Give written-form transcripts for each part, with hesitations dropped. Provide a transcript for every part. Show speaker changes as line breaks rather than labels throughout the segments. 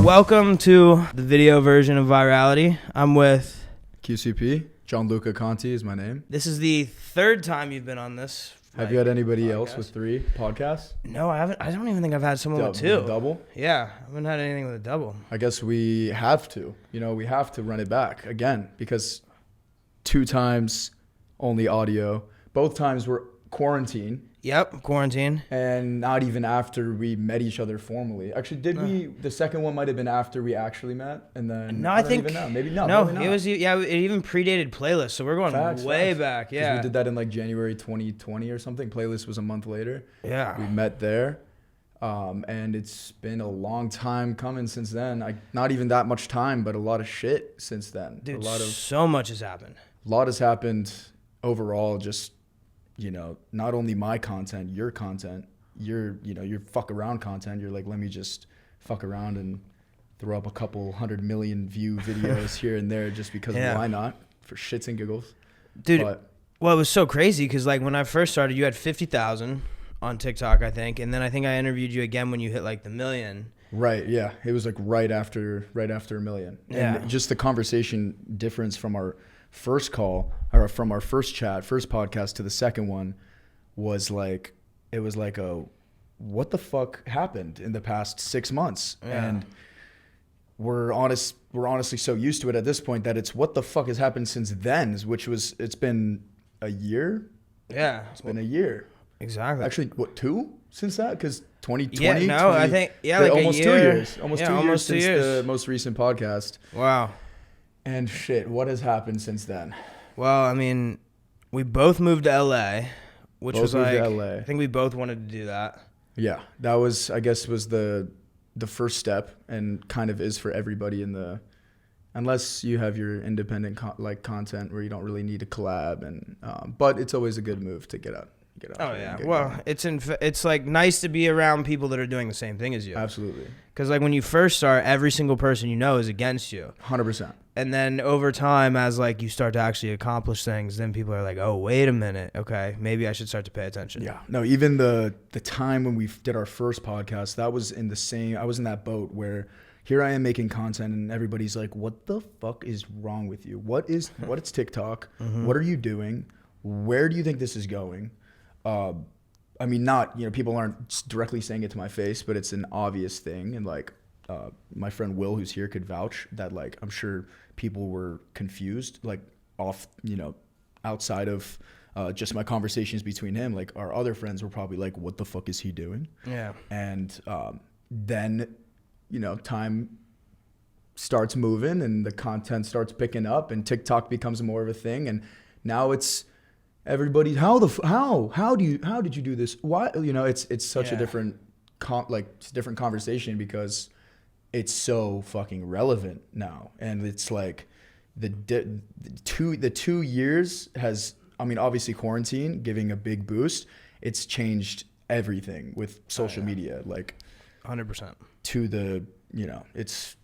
Welcome to the video version of Virality. I'm with
QCP. Gianluca Conti is my name.
This is the third time you've been on this.
Have you had anybody else with 3 podcasts?
No, I haven't. I don't even think I've had someone with 2.
Double?
Yeah, I haven't had anything with a double.
I guess we have to. We have to run it back again because 2 times only audio. Both times were quarantine.
Yep, quarantine.
And not even after we met each other formally. Actually, did we? The second one might have been after we actually met, and then
no, I think
even know. Maybe not.
No,
not.
It was It even predated Playlist, so we're going way back. Yeah,
we did that in like January 2020 or something. Playlist was a month later.
Yeah,
we met there, and it's been a long time coming since then. Not even that much time, but a lot of shit since then.
Dude, so much has happened.
A lot has happened overall. Just not only my content, your content, your fuck around content. You're like, let me just fuck around and throw up a couple 100 million view videos here and there just because why not? For shits and giggles.
Dude, well, it was so crazy because like when I first started, you had 50,000 on TikTok, I think. And then I think I interviewed you again when you hit like the 1 million.
Right, yeah. It was like right after 1 million.
Yeah.
And just the conversation difference from our first call or from our first podcast to the second one was like, it was like what the fuck happened in the past 6 months?
Yeah.
And we're honestly so used to it at this point that it's what the fuck has happened since then, it's been a year.
Yeah.
It's been a year.
Exactly.
Actually, what, 2 since that? Because 2020.
Yeah, no, I think like
almost
a year.
2 years. Almost 2 years since the most recent podcast.
Wow.
And shit, what has happened since then?
Well, I mean, we both moved to LA, which was like,
LA.
I think we both wanted to do that.
Yeah, that was, I guess, was the first step, and kind of is for everybody unless you have your independent content where you don't really need to collab, and but it's always a good move to get out.
Oh yeah, well, it's like nice to be around people that are doing the same thing as you.
Absolutely.
Because like when you first start, every single person you know is against you.
100%.
And then over time, as like you start to actually accomplish things, then people are like, oh, wait a minute. Okay, maybe I should start to pay attention.
Yeah. No, even the time when we did our first podcast, that was I was in that boat where here I am making content and everybody's like, what the fuck is wrong with you? What is TikTok? Mm-hmm. What are you doing? Where do you think this is going? I mean, people aren't directly saying it to my face, but it's an obvious thing. And like, my friend Will, who's here, could vouch that like, I'm sure people were confused, like outside of just my conversations between him. Like our other friends were probably like, what the fuck is he doing? Yeah. And then, time starts moving and the content starts picking up and TikTok becomes more of a thing. And now it's everybody, how did you do this? Why? It's such a different different conversation because it's so fucking relevant now. And it's like the 2 years has, I mean, obviously quarantine giving a big boost. It's changed everything with social media, like
100%.
To the, it's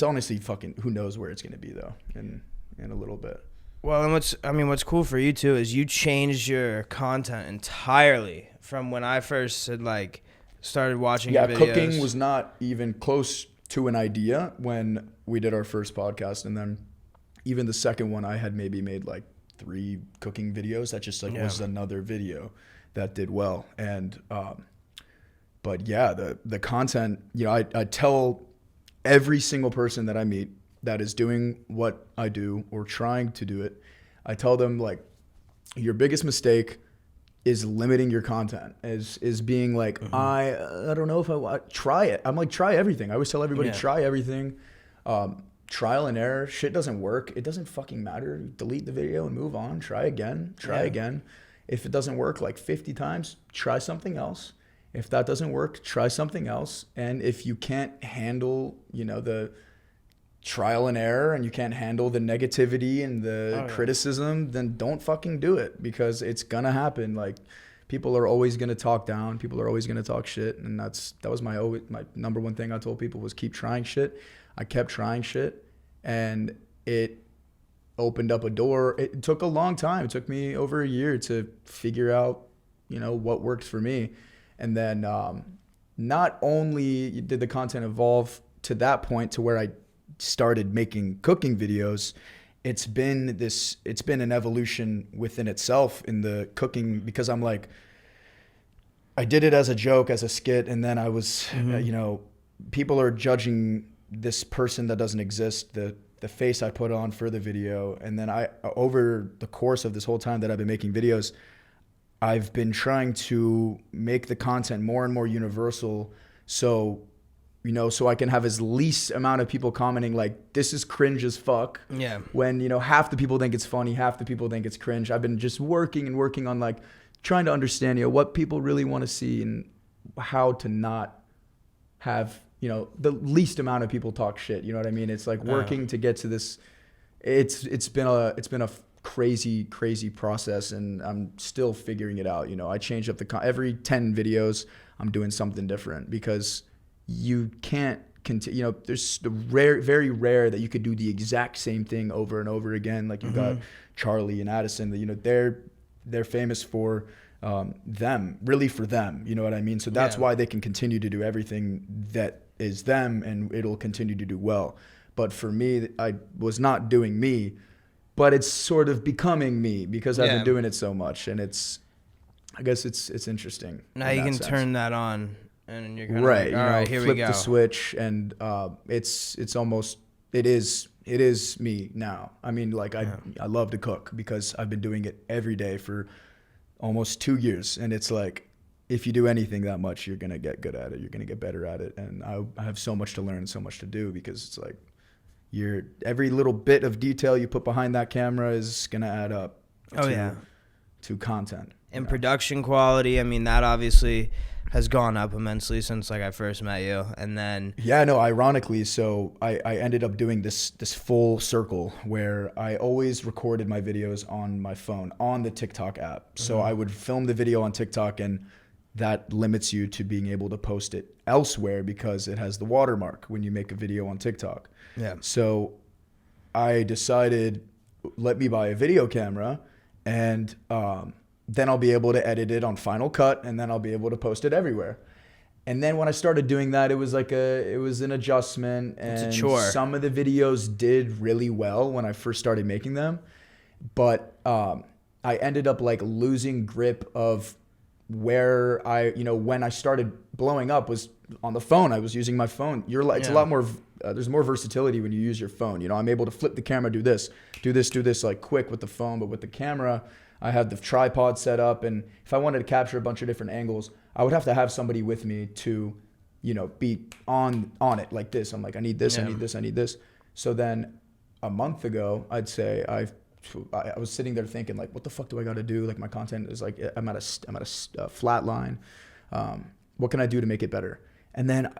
honestly fucking, who knows where it's going to be though in a little bit.
Well, and what's cool for you too is you changed your content entirely from when I first had started watching your videos.
Cooking was not even close to an idea when we did our first podcast, and then even the second one I had maybe made like 3 cooking videos. That just was another video that did well. And but yeah, the content, I tell every single person that I meet that is doing what I do or trying to do it, I tell them like, your biggest mistake is limiting your content, is being like, mm-hmm. I don't know if I want, try it. I'm like, try everything. I always tell everybody, try everything. Trial and error, shit doesn't work. It doesn't fucking matter. Delete the video and move on. Try again. If it doesn't work like 50 times, try something else. If that doesn't work, try something else. And if you can't handle, the trial and error and you can't handle the negativity and the criticism, then don't fucking do it, because it's gonna happen. Like, people are always gonna talk down. People are always gonna talk shit. And that was my number one thing I told people was keep trying shit. I kept trying shit, and it opened up a door. It took a long time. It took me over a year to figure out, what worked for me. And then not only did the content evolve to that point to where I started making cooking videos, it's been an evolution within itself in the cooking, because I'm like, I did it as a joke, as a skit, and then I was, people are judging this person that doesn't exist, the face I put on for the video. And then over the course of this whole time that I've been making videos, I've been trying to make the content more and more universal. So I can have as least amount of people commenting like, this is cringe as fuck.
Yeah.
When, half the people think it's funny, half the people think it's cringe. I've been just working on like trying to understand, what people really want to see and how to not have, the least amount of people talk shit. You know what I mean? It's like working to get to this. It's been a crazy process, and I'm still figuring it out. I change up every 10 videos, I'm doing something different, because you can't continue. There's very rare that you could do the exact same thing over and over again. Like you got Charlie and Addison, they're famous for them, really for them. You know what I mean? So that's why they can continue to do everything that is them, and it'll continue to do well. But for me, I was not doing me, but it's sort of becoming me, because I've been doing it so much, and I guess it's interesting.
Now you can turn that on, and you're kind of
right.
Like, all right, here we go.
Flip the switch, and it's almost it is me now. I mean, like I love to cook, because I've been doing it every day for almost 2 years, and it's like, if you do anything that much, you're gonna get good at it. You're gonna get better at it, and I have so much to learn and so much to do, because it's like every little bit of detail you put behind that camera is gonna add up. To content
and production quality. I mean, that obviously has gone up immensely since like I first met you, and then
ironically, so I ended up doing this full circle where I always recorded my videos on my phone on the TikTok app. So I would film the video on TikTok, and that limits you to being able to post it elsewhere, because it has the watermark when you make a video on TikTok.
Yeah.
So I decided, let me buy a video camera, and then I'll be able to edit it on Final Cut, and then I'll be able to post it everywhere. And then when I started doing that, it was an adjustment, and
it's a chore.
Some of the videos did really well when I first started making them, but I ended up like losing grip of where when I started blowing up was on the phone. I was using my phone. It's a lot more, there's more versatility when you use your phone. I'm able to flip the camera, do this like quick with the phone, but with the camera, I had the tripod set up, and if I wanted to capture a bunch of different angles, I would have to have somebody with me to, be on it like this. I'm like, I need this, I need this, I need this. So then a month ago, I'd say I was sitting there thinking like, what the fuck do I got to do? Like my content is like, I'm at a flat line. What can I do to make it better? And then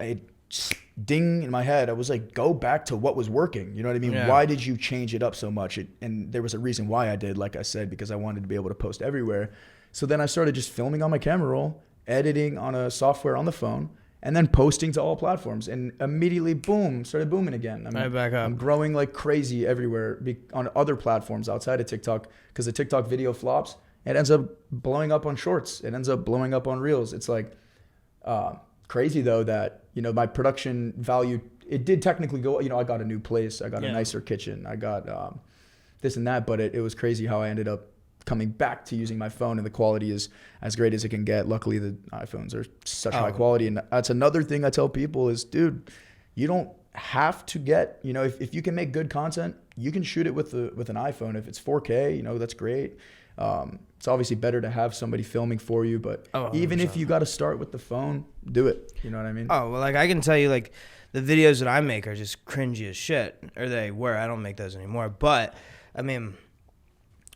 ding in my head, I was like, go back to what was working. You know what I mean? Yeah. Why did you change it up so much? And there was a reason why I did, like I said, because I wanted to be able to post everywhere. So then I started just filming on my camera roll, editing on a software on the phone, and then posting to all platforms, and immediately, boom, started booming again. I'm growing like crazy everywhere on other platforms outside of TikTok, because the TikTok video flops, it ends up blowing up on Shorts. It ends up blowing up on Reels. It's like crazy though that, my production value, it did technically go, I got a new place, I got a nicer kitchen, I got this and that, but it was crazy how I ended up coming back to using my phone, and the quality is as great as it can get. Luckily, the iPhones are such high quality, and that's another thing I tell people is, dude, you don't have to get, if you can make good content, you can shoot it with an iPhone. If it's 4K, that's great. It's obviously better to have somebody filming for you, but even if you got to start with the phone, do it. You know what I mean?
Oh, well, like I can tell you, like the videos that I make are just cringy as shit, or they were. I don't make those anymore. But I mean,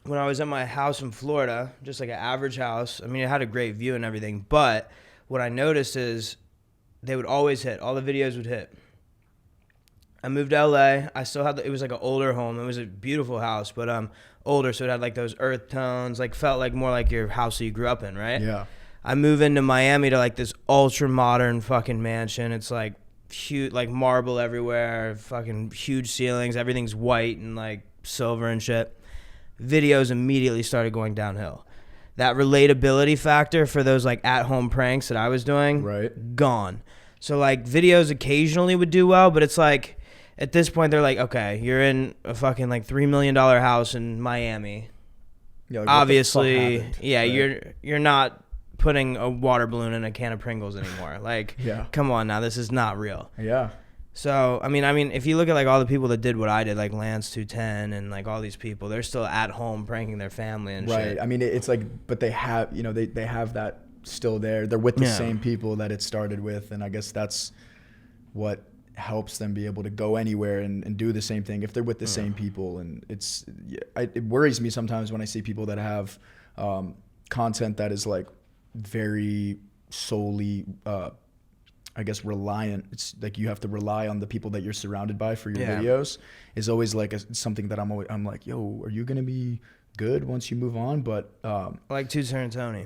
when I was at my house in Florida, just like an average house, I mean, it had a great view and everything. But what I noticed is they would always hit. All the videos would hit. I moved to LA. I still had, it was like an older home. It was a beautiful house, but older, so it had like those earth tones, like felt like more like your house that you grew up in, right?
Yeah.
I move into Miami to like this ultra modern fucking mansion. It's like huge, like marble everywhere, fucking huge ceilings. Everything's white and like silver and shit. Videos immediately started going downhill. That relatability factor for those like at-home pranks that I was doing,
right,
gone. So like videos occasionally would do well, but it's like at this point they're like, okay, you're in a fucking like $3 million house in Miami.
Yeah, like,
obviously,
right?
you're not putting a water balloon in a can of Pringles anymore. Like, come on now, this is not real.
Yeah.
So I mean, if you look at like all the people that did what I did, like Lance 210 and like all these people, they're still at home pranking their family and shit.
Right. I mean, it's like, but they have, you know, they have that still there. They're with the same people that it started with, and I guess that's what helps them be able to go anywhere and do the same thing if they're with the same people. And it worries me sometimes when I see people that have content that is like very solely I guess reliant. It's like you have to rely on the people that you're surrounded by for your videos. Is always like something that I'm like, yo, are you gonna be good once you move on? But
like Two-Turn Tony.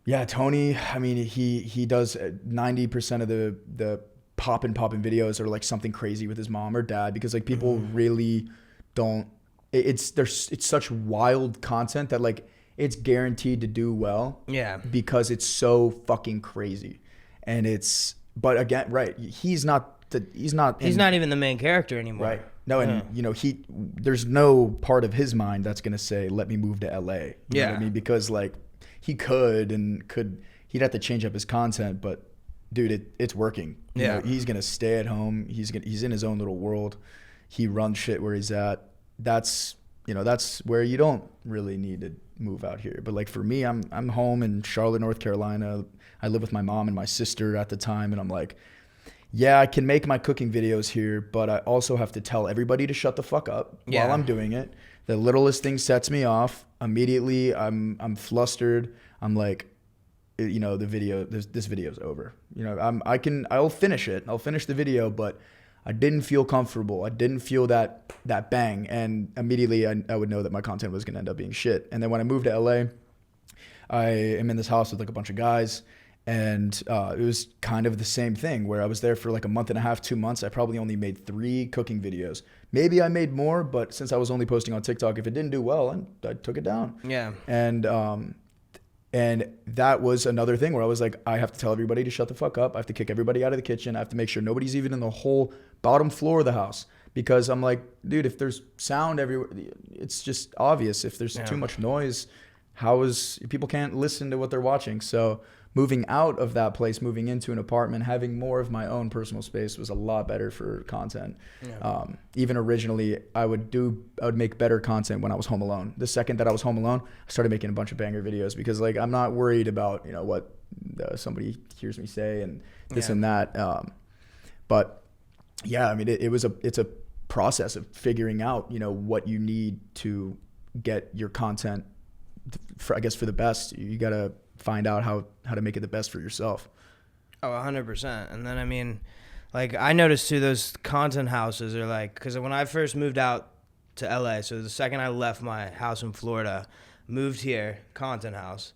Yeah, Tony. I mean, he does 90% of the poppin' videos are like something crazy with his mom or dad, because like people really don't. It's such wild content that like it's guaranteed to do well. Yeah. Because it's so fucking crazy, and it's. But again, right? He's not even the main character anymore. Right. No, and you know there's no part of his mind that's gonna say, "Let me move to LA." You know what I mean? Because like he'd have to change up his content, but dude, it's working. You know, he's gonna stay at home. He's in his own little world. He runs shit where he's at. That's where you don't really need to move out here. But like for me, I'm home in Charlotte, North Carolina. I live with my mom and my sister at the time, and I'm like, yeah, I can make my cooking videos here, but I also have to tell everybody to shut the fuck up while I'm doing it. The littlest thing sets me off. Immediately, I'm flustered. I'm like, you know, the video, this video's over. You know, I'll finish it. I'll finish the video, but I didn't feel comfortable. I didn't feel that bang, and immediately I would know that my content was gonna end up being shit. And then when I moved to LA, I am in this house with like a bunch of guys. And it was kind of the same thing where I was there for like a month and a half, 2 months. I probably only made 3 cooking videos. Maybe I made more, but since I was only posting on TikTok, if it didn't do well, I took it down. Yeah. And that was another thing where I was like, I have to tell everybody to shut the fuck up. I have to kick everybody out of the kitchen. I have to make sure nobody's even in the whole bottom floor of the house, because I'm like, dude, if there's sound everywhere, it's just obvious. If there's too much noise, people can't listen to what they're watching. So moving out of that place, moving into an apartment, having more of my own personal space was a lot better for content. Yeah. Even originally, I would make better content when I was home alone. The second that I was home alone, I started making a bunch of banger videos, because like I'm not worried about, you know, what somebody hears me say and this and that. But yeah, I mean, it's a process of figuring out, you know, what you need to get your content for the best. You gotta find out how to make it the best for yourself.
Oh, 100%. And then, I mean, like I noticed too, those content houses are like, because when I first moved out to LA, so the second I left my house in Florida, moved here, content house,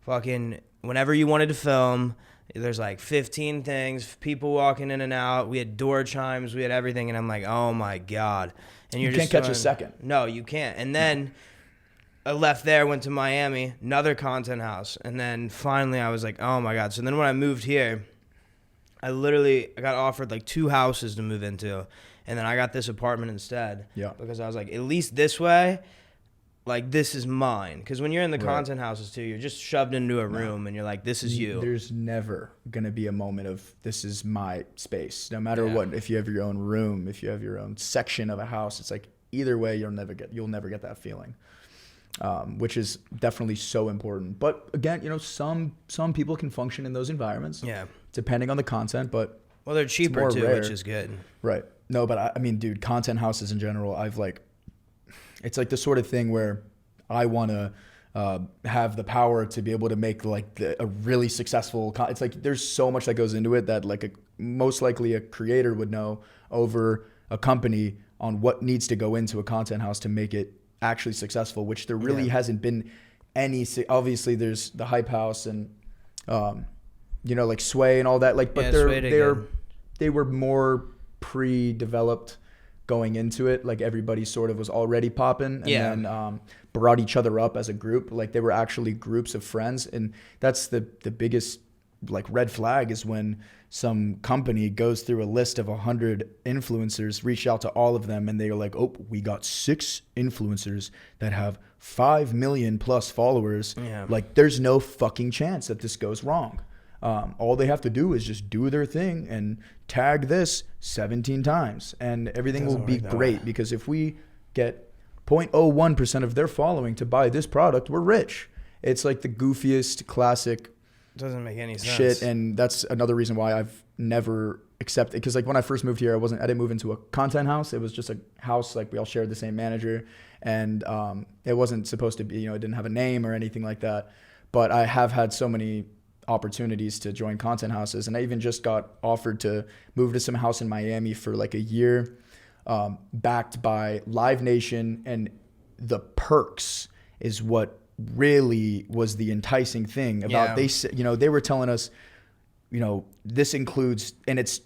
fucking whenever you wanted to film, there's like 15 things, people walking in and out. We had door chimes, we had everything. And I'm like, oh my God. And
you can't catch a second.
No, you can't. And then I left there, went to Miami, another content house. And then finally I was like, oh my God. So then when I moved here, I got offered like 2 houses to move into. And then I got this apartment instead. Yeah. Because I was like, at least this way, like this is mine. Because when you're in the content houses too, you're just shoved into a room and you're like, this is you.
There's never going to be a moment of this is my space. No matter what, if you have your own room, if you have your own section of a house, it's like either way, you'll never get that feeling. Which is definitely so important. But again, you know, some people can function in those environments. Yeah. Depending on the content, but
they're cheaper too, rare. Which is good.
Right. No, but I mean, dude, content houses in general, it's like the sort of thing where I want to have the power to be able to make like a really successful. It's like there's so much that goes into it that like most likely a creator would know over a company on what needs to go into a content house to make it actually successful, which there really hasn't been any. Obviously there's the Hype House and you know, like Sway and all that, like, but they were more pre-developed going into it. Like everybody sort of was already popping and then brought each other up as a group. Like they were actually groups of friends, and that's the biggest like red flag is when some company goes through a list of 100 influencers, reach out to all of them, and they're like, oh, we got 6 influencers that have 5 million plus followers.
Yeah.
Like, there's no fucking chance that this goes wrong. All they have to do is just do their thing and tag this 17 times, and everything will be great. Because if we get 0.01% of their following to buy this product, we're rich. It's like the goofiest classic
doesn't make any sense
shit. And that's another reason why I've never accepted, because like when I first moved here, I didn't move into a content house. It was just a house, like we all shared the same manager, and it wasn't supposed to be, you know, it didn't have a name or anything like that. But I have had so many opportunities to join content houses, and I even just got offered to move to some house in Miami for like a year, backed by Live Nation, and the perks is what really was the enticing thing about. They said, you know, they were telling us, you know, this includes, and it's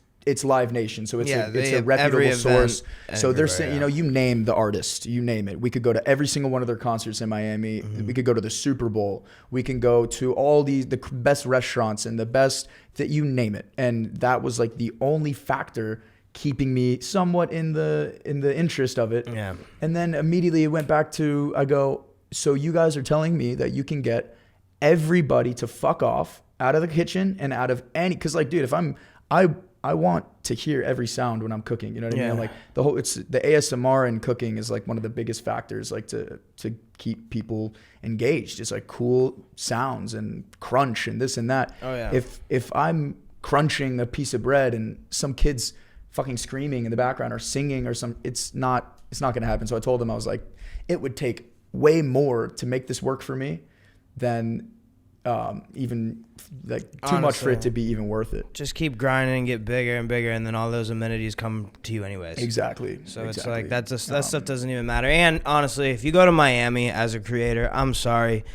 Live Nation, so it's a reputable source. So they're saying, you know, you name the artist, you name it. We could go to every single one of their concerts in Miami. Mm-hmm. We could go to the Super Bowl. We can go to all the best restaurants and the best that you name it. And that was like the only factor keeping me somewhat in the interest of it. Yeah. And then immediately it went back to, I go, so you guys are telling me that you can get everybody to fuck off out of the kitchen and out of any, because like, dude, if I want to hear every sound when I'm cooking, you know what I mean? Like the ASMR in cooking is like one of the biggest factors, like to keep people engaged. It's like cool sounds and crunch and this and that. Oh yeah. If I'm crunching a piece of bread and some kids fucking screaming in the background or singing or it's not going to happen. So I told them, I was like, it would take way more to make this work for me than even like too
Honestly,
much for it to be even worth it.
Just keep grinding and get bigger and bigger, and then all those amenities come to you anyways.
Exactly.
So it's like that stuff doesn't even matter. And honestly, if you go to Miami as a creator, I'm sorry,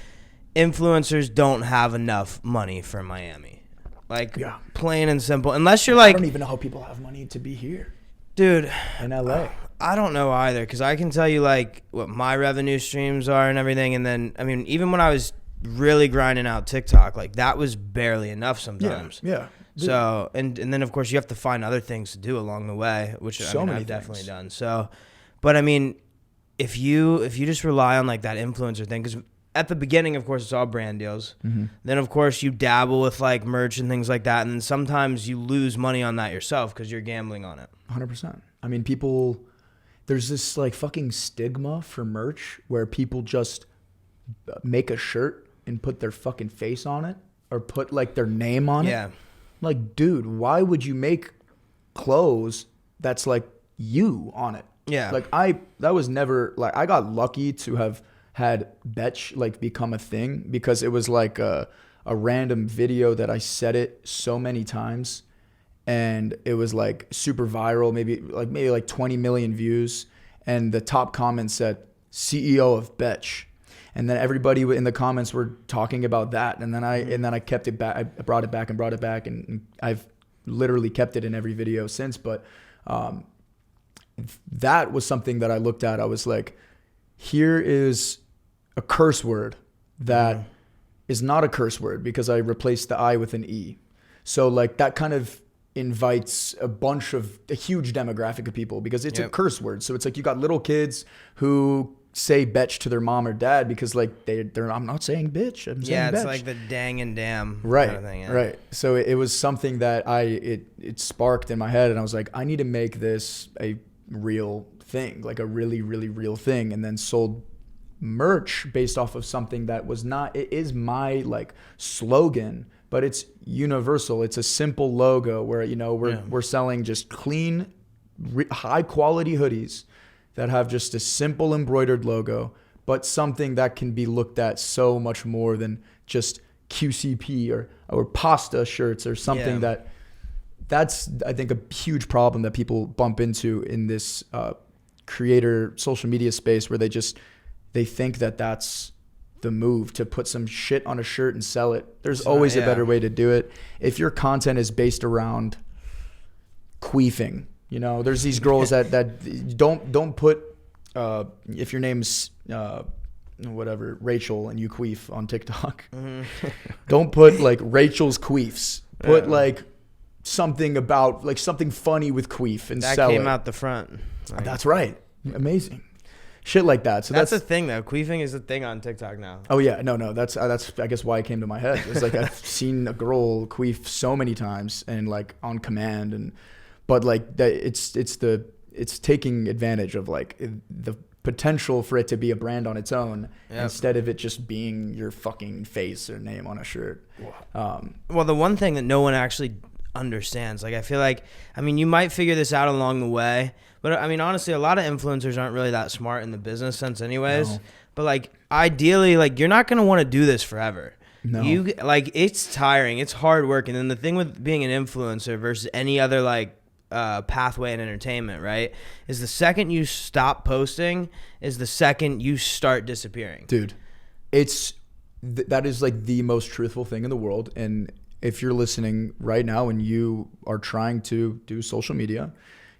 influencers don't have enough money for Miami. Like plain and simple. Unless you're like,
I don't even know how people have money to be here,
dude,
in LA.
I don't know either, because I can tell you like what my revenue streams are and everything, and then I mean, even when I was really grinding out TikTok, like that was barely enough sometimes. Yeah. So and then of course you have to find other things to do along the way, which I've definitely done. So, but I mean, if you just rely on like that influencer thing, because at the beginning, of course, it's all brand deals. Mm-hmm. Then of course you dabble with like merch and things like that, and then sometimes you lose money on that yourself because you're gambling on it.
100%. I mean, there's this like fucking stigma for merch where people just make a shirt and put their fucking face on it or put like their name on it. Yeah. Like, dude, why would you make clothes that's like you on it? Yeah. Like that was never like, I got lucky to have had Betch like become a thing because it was like a random video that I said it so many times and it was like super viral, maybe like 20 million views. And the top comment said, CEO of Betch. And then everybody in the comments were talking about that. And then I kept it back. I brought it back and I've literally kept it in every video since. But that was something that I looked at. I was like, here is a curse word that is not a curse word because I replaced the I with an E. So like that kind of invites a huge demographic of people because it's a curse word. So it's like you got little kids who say bitch to their mom or dad because like they're I'm not saying bitch, I'm saying
it's
bitch.
like the dang and damn
right
kind of thing,
right. So it was something that it sparked in my head, and I was like, I need to make this a real thing, like a really really real thing, and then sold merch based off of something that was not, it is my like slogan, but it's universal. It's a simple logo where, you know, we're selling just clean, high quality hoodies that have just a simple embroidered logo, but something that can be looked at so much more than just QCP or pasta shirts or something that's, I think, a huge problem that people bump into in this creator social media space where they think that that's the move, to put some shit on a shirt and sell it. There's always a better way to do it. If your content is based around queefing, you know, there's these girls that don't put, if your name's whatever, Rachel, and you queef on TikTok, don't put like Rachel's queefs. Put like something about like something funny with queef and
that
sell
came
it.
out the front. Like,
That's right. Amazing. Shit like that. So
that's a thing though. Queefing is a thing on TikTok now.
Oh yeah, no. That's I guess why it came to my head. It's like I've seen a girl queef so many times and like on command, but like that it's taking advantage of like the potential for it to be a brand on its own instead of it just being your fucking face or name on a shirt.
Well, the one thing that no one actually understands, like I feel like, I mean, you might figure this out along the way, but I mean, honestly, a lot of influencers aren't really that smart in the business sense anyways. No. But like ideally, like you're not going to want to do this forever. No. You like, it's tiring, it's hard work. And then the thing with being an influencer versus any other like pathway in entertainment, right, is the second you stop posting is the second you start disappearing.
Dude, that is like the most truthful thing in the world. And if you're listening right now and you are trying to do social media,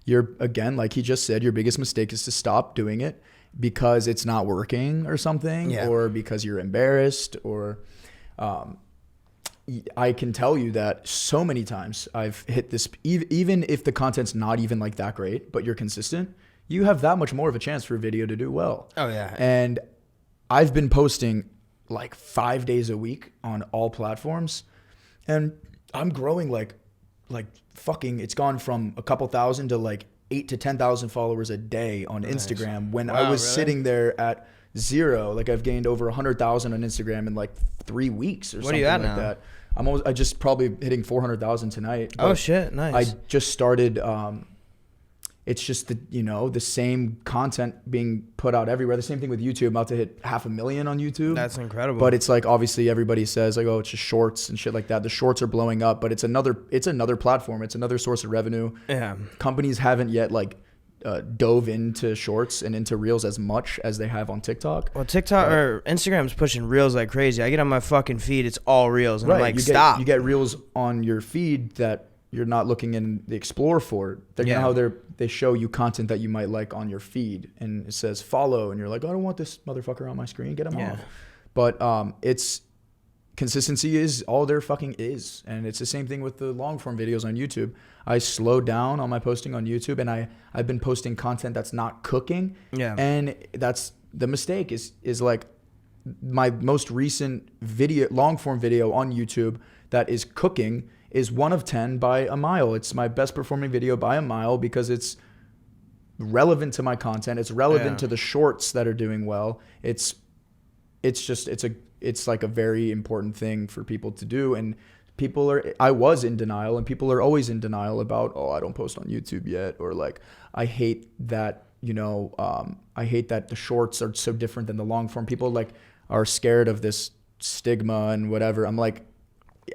you're, again, like he just said, your biggest mistake is to stop doing it because it's not working or something, or because you're embarrassed, or I can tell you that so many times I've hit this, even if the content's not even like that great, but you're consistent, you have that much more of a chance for a video to do well.
Oh yeah.
And I've been posting like 5 days a week on all platforms, and I'm growing like fucking, it's gone from a couple thousand to like 8,000 to 10,000 followers a day on Instagram. When I was sitting there at 0, like I've gained over 100,000 on Instagram in like 3 weeks or something like now? That. I just probably hitting 400,000 tonight.
Oh shit, nice.
I just started. It's just the same content being put out everywhere. The same thing with YouTube. I'm about to hit 500,000 on YouTube.
That's incredible.
But it's like, obviously everybody says like, oh, it's just shorts and shit like that. The shorts are blowing up, but it's another platform. It's another source of revenue.
Yeah.
Companies haven't yet like dove into shorts and into reels as much as they have on TikTok.
Well, TikTok or Instagram's pushing reels like crazy. I get on my fucking feed, it's all reels, and I'm like, stop.
You get reels on your feed that you're not looking in the Explore for. You know how they show you content that you might like on your feed, and it says follow, and you're like, I don't want this motherfucker on my screen. Get him off. But it's consistency is all there fucking is, and it's the same thing with the long form videos on YouTube. I slowed down on my posting on YouTube, and I've been posting content that's not cooking. Yeah. And that's the mistake is like my most recent video, long form video on YouTube that is cooking is 1 of 10 by a mile. It's my best performing video by a mile because it's relevant to my content. It's relevant to the shorts that are doing well. It's like a very important thing for people to do. And I was in denial, and people are always in denial about, oh, I don't post on YouTube yet. Or like, I hate that, I hate that the shorts are so different than the long form. People like are scared of this stigma and whatever. I'm like,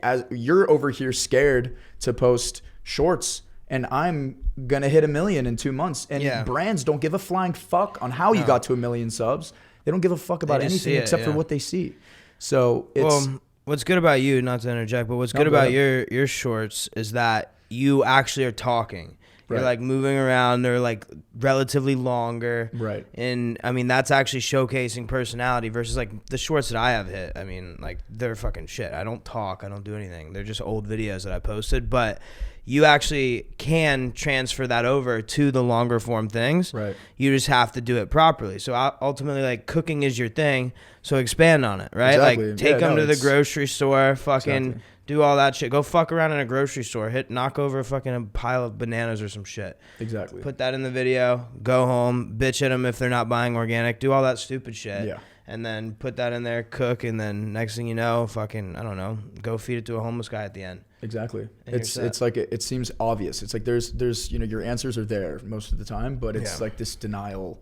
as you're over here scared to post shorts, and I'm going to hit 1 million in 2 months. And brands don't give a flying fuck on how you got to 1 million subs. They don't give a fuck about anything except for what they see. So it's...
Well, what's good about you, not to interject, but what's good about your shorts is that you actually are talking. You're like moving around. They're like relatively longer.
Right.
And I mean, that's actually showcasing personality versus like the shorts that I have hit. I mean, like they're fucking shit. I don't talk. I don't do anything. They're just old videos that I posted. But you actually can transfer that over to the longer form things.
Right.
You just have to do it properly. So ultimately, like cooking is your thing. So expand on it, right?
Exactly.
Like take them to the grocery store, fucking do all that shit. Go fuck around in a grocery store. Knock over fucking a pile of bananas or some shit.
Exactly.
Put that in the video. Go home. Bitch at them if they're not buying organic. Do all that stupid shit.
Yeah.
And then put that in there, cook, and then next thing you know, fucking, I don't know, go feed it to a homeless guy at the end.
Exactly. It's like it seems obvious. It's like there's your answers are there most of the time, but it's like this denial.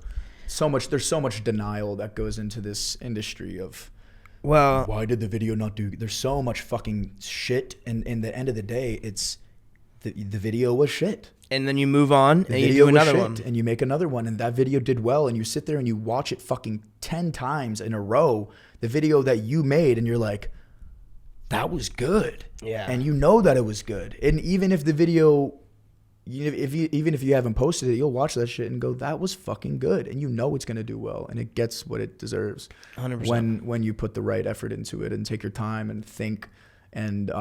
There's so much denial that goes into this industry of, well, why did the video not do? There's so much fucking shit, and in the end of the day, it's the video was shit.
And then you move on and you do another one.
And you make another one, and that video did well, and you sit there and you watch it fucking 10 times in a row, the video that you made, and you're like, that was good.
Yeah.
And you know that it was good. And even if the video, even if you haven't posted it, you'll watch that shit and go, that was fucking good. And you know it's going to do well, and it gets what it deserves.
100%.
When you put the right effort into it and take your time and think and,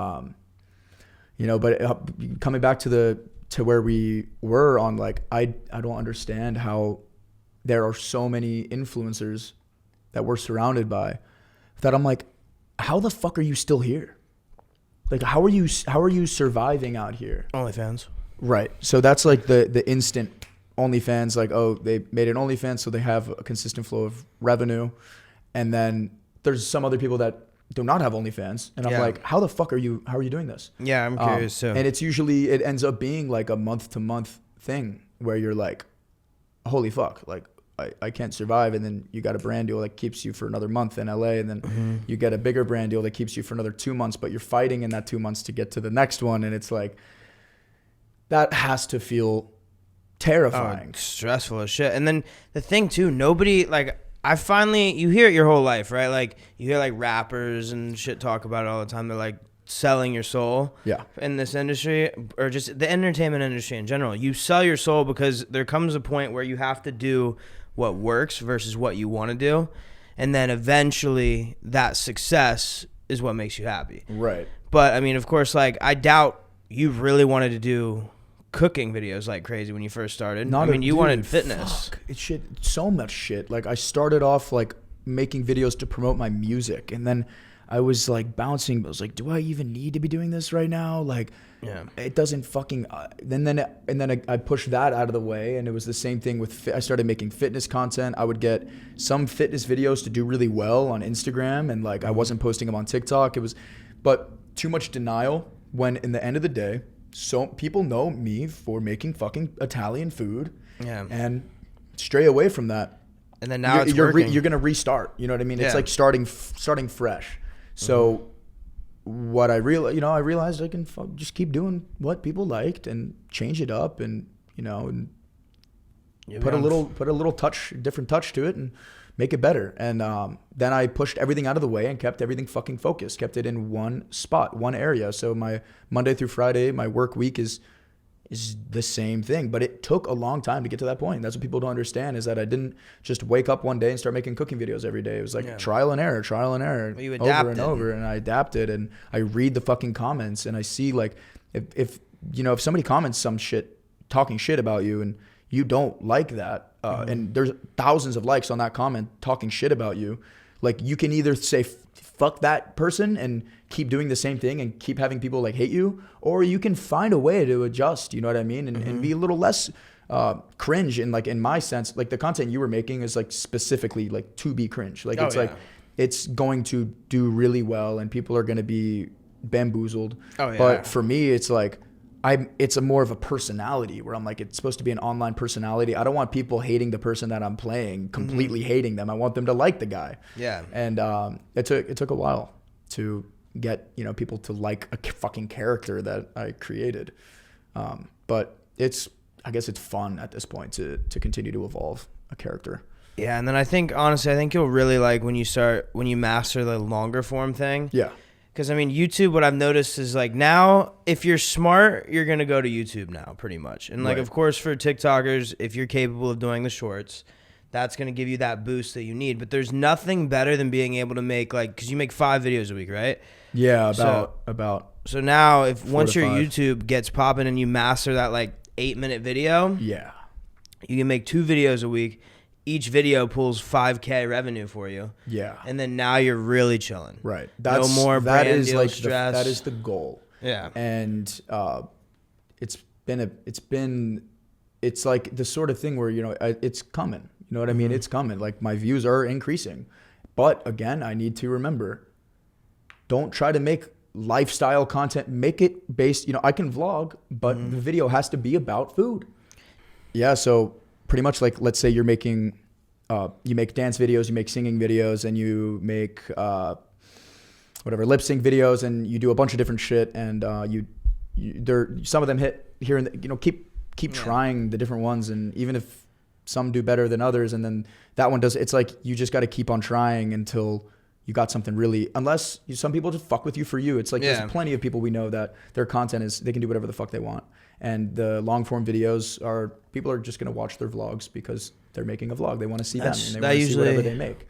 you know, but coming back to where we were on, like, I don't understand how there are so many influencers that we're surrounded by that I'm like, how the fuck are you still here? Like, how are you surviving out here?
OnlyFans.
Right. So that's like the instant OnlyFans, like, oh, they made an OnlyFans so they have a consistent flow of revenue. And then there's some other people that do not have OnlyFans. And I'm like, how are you doing this?
Yeah, I'm curious too.
And it ends up being like a month to month thing where you're like, holy fuck, like I can't survive. And then you got a brand deal that keeps you for another month in LA. And then you get a bigger brand deal that keeps you for another 2 months, but you're fighting in that 2 months to get to the next one. And it's like, that has to feel terrifying.
Stressful as shit. And then the thing too, nobody, like, you hear it your whole life, right? Like, you hear like rappers and shit talk about it all the time. They're like selling your soul in this industry, or just the entertainment industry in general. You sell your soul because there comes a point where you have to do what works versus what you want to do. And then eventually that success is what makes you happy.
Right.
But I mean, of course, like, I doubt you really wanted to do cooking videos like crazy when you first started. You wanted fitness.
Fuck. It's shit. So much shit. Like, I started off like making videos to promote my music, and then I was like bouncing. I was like, do I even need to be doing this right now? Like, it doesn't fucking. And then I pushed that out of the way, and it was the same thing with. I started making fitness content. I would get some fitness videos to do really well on Instagram, and like I wasn't posting them on TikTok. But too much denial. When in the end of the day, so people know me for making fucking Italian food, and stray away from that.
And then now you're
gonna restart. You know what I mean? It's like starting fresh. So what I realized I can just keep doing what people liked and change it up, and and put a little different touch to it, and make it better. And then I pushed everything out of the way and kept everything fucking focused, kept it in one spot, one area. So my Monday through Friday, my work week is the same thing. But it took a long time to get to that point. That's what people don't understand, is that I didn't just wake up one day and start making cooking videos every day. It was like trial and error, well, you over and over. And I adapted, and I read the fucking comments, and I see, like, if somebody comments some shit, talking shit about you, and you don't like that, and there's thousands of likes on that comment talking shit about you, like, you can either say fuck that person and keep doing the same thing and keep having people like hate you, or you can find a way to adjust, you know what I mean, and be a little less cringe. And like, in my sense, like, the content you were making is like specifically like to be cringe, like it's going to do really well and people are going to be bamboozled. But for me, it's like, it's a more of a personality where I'm like, it's supposed to be an online personality. I don't want people hating the person that I'm playing, completely hating them. I want them to like the guy. Yeah. And it took a while to get people to like a fucking character that I created. But I guess it's fun at this point to continue to evolve a character.
Yeah, and then I think you'll really like when you master the longer form thing. Yeah. Because, I mean, YouTube, what I've noticed is, like, now, if you're smart, you're going to go to YouTube now, pretty much. And, like, of course, for TikTokers, if you're capable of doing the shorts, that's going to give you that boost that you need. But there's nothing better than being able to make, like, because you make 5 videos a week, right?
Yeah, about.
So now, once your YouTube gets popping and you master that, like, 8-minute video, you can make 2 videos a week. Each video pulls $5K revenue for you. Yeah. And then now you're really chilling. Right. No more brand deal stress.
That is the goal. Yeah. And it's like the sort of thing where, it's coming. You know what I mean? It's coming. Like, my views are increasing. But again, I need to remember, don't try to make lifestyle content. Make it based, I can vlog, but the video has to be about food. Yeah. So pretty much, like, let's say you're making, you make dance videos, you make singing videos, and you make lip sync videos, and you do a bunch of different shit, and some of them hit here and keep trying the different ones, and even if some do better than others, and then that one does, it's like you just got to keep on trying until you got something really, unless some people just fuck with you for you. It's like there's plenty of people we know that their content is, they can do whatever the fuck they want. And the long form videos people are just going to watch their vlogs because they're making a vlog. They want to see them and they want to see whatever they make.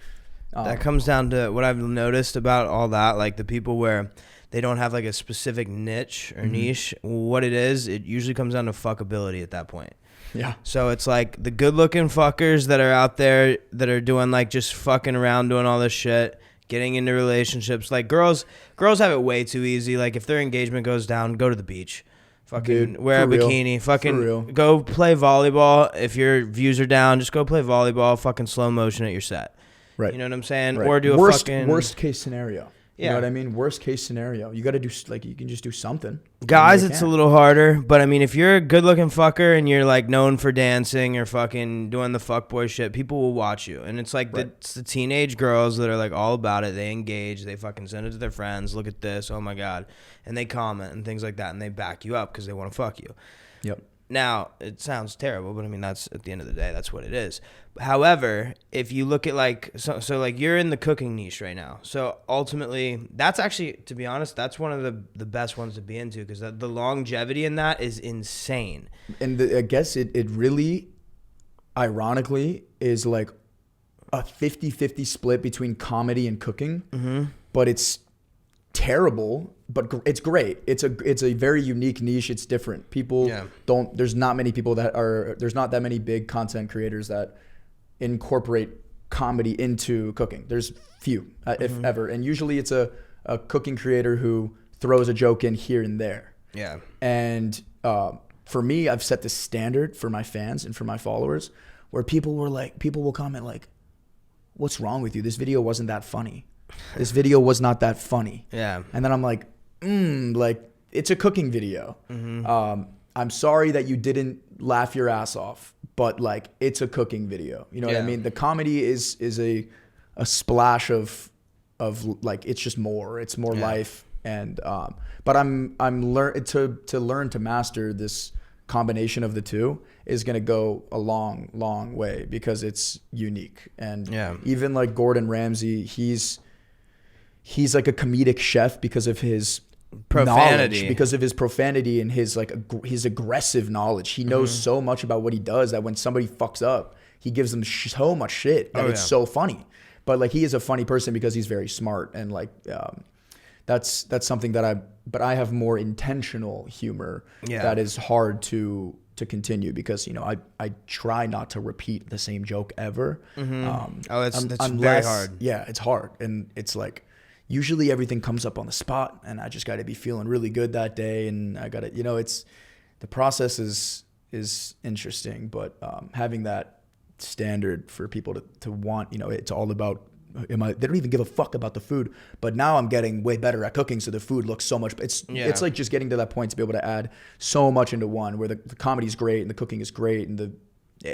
That comes down to what I've noticed about all that, like the people where they don't have like a specific niche or niche. What it is, it usually comes down to fuckability at that point.
Yeah.
So it's like the good looking fuckers that are out there that are doing like just fucking around, doing all this shit, getting into relationships. Like girls have it way too easy. Like if their engagement goes down, go to the beach. Fucking
Dude,
wear a bikini. Fucking go play volleyball. If your views are down, just go play volleyball. Fucking slow motion at your set.
Right.
You know what I'm saying?
Right.
Or do a
worst case scenario.
Yeah.
You know what I mean? Worst case scenario. You got to do, like, you can just do something.
Guys, it's a little harder. But, I mean, if you're a good-looking fucker and you're, like, known for dancing or fucking doing the fuckboy shit, people will watch you. And it's, like, it's the teenage girls that are, like, all about it. They engage. They fucking send it to their friends. Look at this. Oh, my God. And they comment and things like that. And they back you up because they want to fuck you.
Yep.
Now, it sounds terrible, but I mean, that's at the end of the day, that's what it is. However, if you look at like, so like you're in the cooking niche right now. So ultimately, that's actually, to be honest, that's one of the best ones to be into because the longevity in that is insane.
And I guess it really, ironically, is like a 50-50 split between comedy and cooking, but it's terrible, but it's great. It's a very unique niche. It's different. People there's not many people there's not that many big content creators that incorporate comedy into cooking. There's few, if ever. And usually it's a cooking creator who throws a joke in here and there. Yeah. And for me, I've set the standard for my fans and for my followers where people will comment like, what's wrong with you? This video wasn't that funny. This video was not that funny. Yeah. And then I'm like, like it's a cooking video. I'm sorry that you didn't laugh your ass off, but like it's a cooking video. You know what I mean? The comedy is a splash of like it's just more. It's more life. And but I'm to learn to master this combination of the two is going to go a long way because it's unique. And even like Gordon Ramsay, he's like a comedic chef because of his profanity, because of his profanity and his like his aggressive knowledge. He knows so much about what he does that when somebody fucks up, he gives them so much shit that it's so funny. But like he is a funny person because he's very smart and like that's something that I have more intentional humor that is hard to continue because, you know, I try not to repeat the same joke ever. That's very hard. Yeah, it's hard. And it's like, usually everything comes up on the spot and I just got to be feeling really good that day. And I got to, you know, the process is interesting, but having that standard for people to want, you know, it's all about, they don't even give a fuck about the food, but now I'm getting way better at cooking. So the food looks so much, it's like just getting to that point to be able to add so much into one where the comedy is great and the cooking is great. And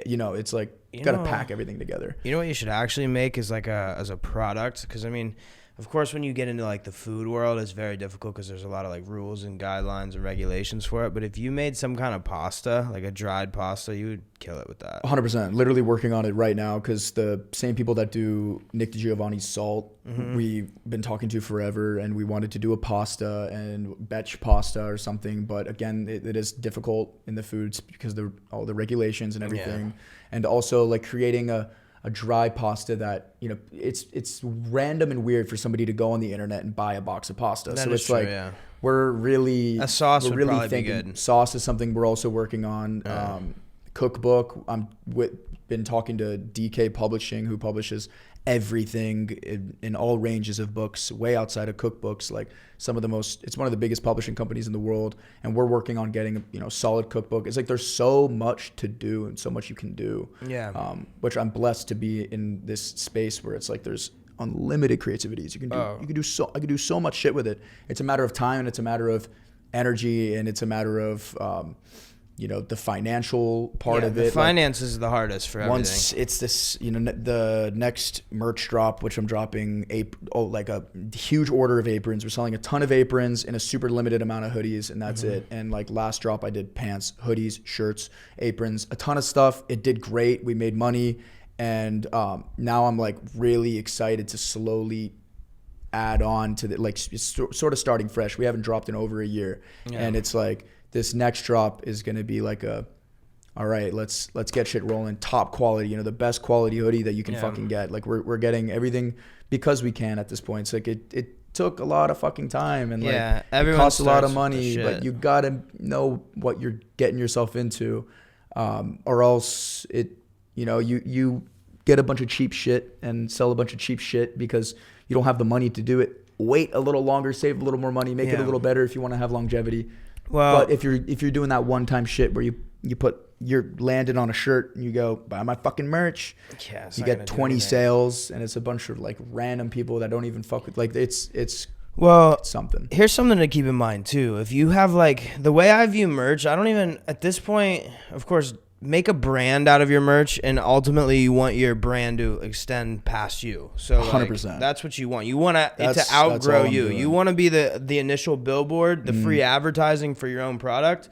you know, it's like, you got to pack everything together.
You know what you should actually make is like as a product. Cause I mean, of course, when you get into like the food world, it's very difficult because there's a lot of like rules and guidelines and regulations for it. But if you made some kind of pasta, like a dried pasta, you would kill it with that.
100%. Literally working on it right now because the same people that do Nick DiGiovanni's salt, we've been talking to forever, and we wanted to do a pasta and batch pasta or something. But again, it is difficult in the foods because of all the regulations and everything, and also like creating a dry pasta that, you know, it's random and weird for somebody to go on the internet and buy a box of pasta.
That
so
is
it's
true,
like we're really
a sauce would probably be good.
Sauce is something we're also working on. Cookbook. Been talking to DK Publishing, who publishes everything in all ranges of books, way outside of cookbooks. Like it's one of the biggest publishing companies in the world, and we're working on getting, you know, solid cookbook. It's like there's so much to do and so much you can do. Yeah. Which I'm blessed to be in this space where it's like there's unlimited creativities. I could do so much shit with it. It's a matter of time and it's a matter of energy and it's a matter of you know, the financial part of it.
The finance is the hardest for everything.
Once it's this, you know, the next merch drop, which I'm dropping like a huge order of aprons. We're selling a ton of aprons in a super limited amount of hoodies, and that's it. And like last drop, I did pants, hoodies, shirts, aprons, a ton of stuff. It did great. We made money. And now I'm like really excited to slowly add on to like it's sort of starting fresh. We haven't dropped in over a year. And it's like, this next drop is going to be like a all right, let's get shit rolling. Top quality, you know, the best quality hoodie that you can fucking get. Like we're getting everything because we can at this point. It's like it took a lot of fucking time and like it costs a lot of money, but you gotta know what you're getting yourself into, or else you get a bunch of cheap shit and sell a bunch of cheap shit because you don't have the money to do it. Wait a little longer, save a little more money, make it a little better if you want to have longevity. Well, but if you're doing that one time shit where you put your Landn on a shirt and you go buy my fucking merch, you get 20 sales and it's a bunch of like random people that don't even fuck with, like it's something.
Here's something to keep in mind too. If you have like the way I view merch, I don't even at this point, of course, make a brand out of your merch, and ultimately you want your brand to extend past you. So like, 100%. That's what you want. You want it to outgrow you. You want to be the initial billboard, the free advertising for your own product.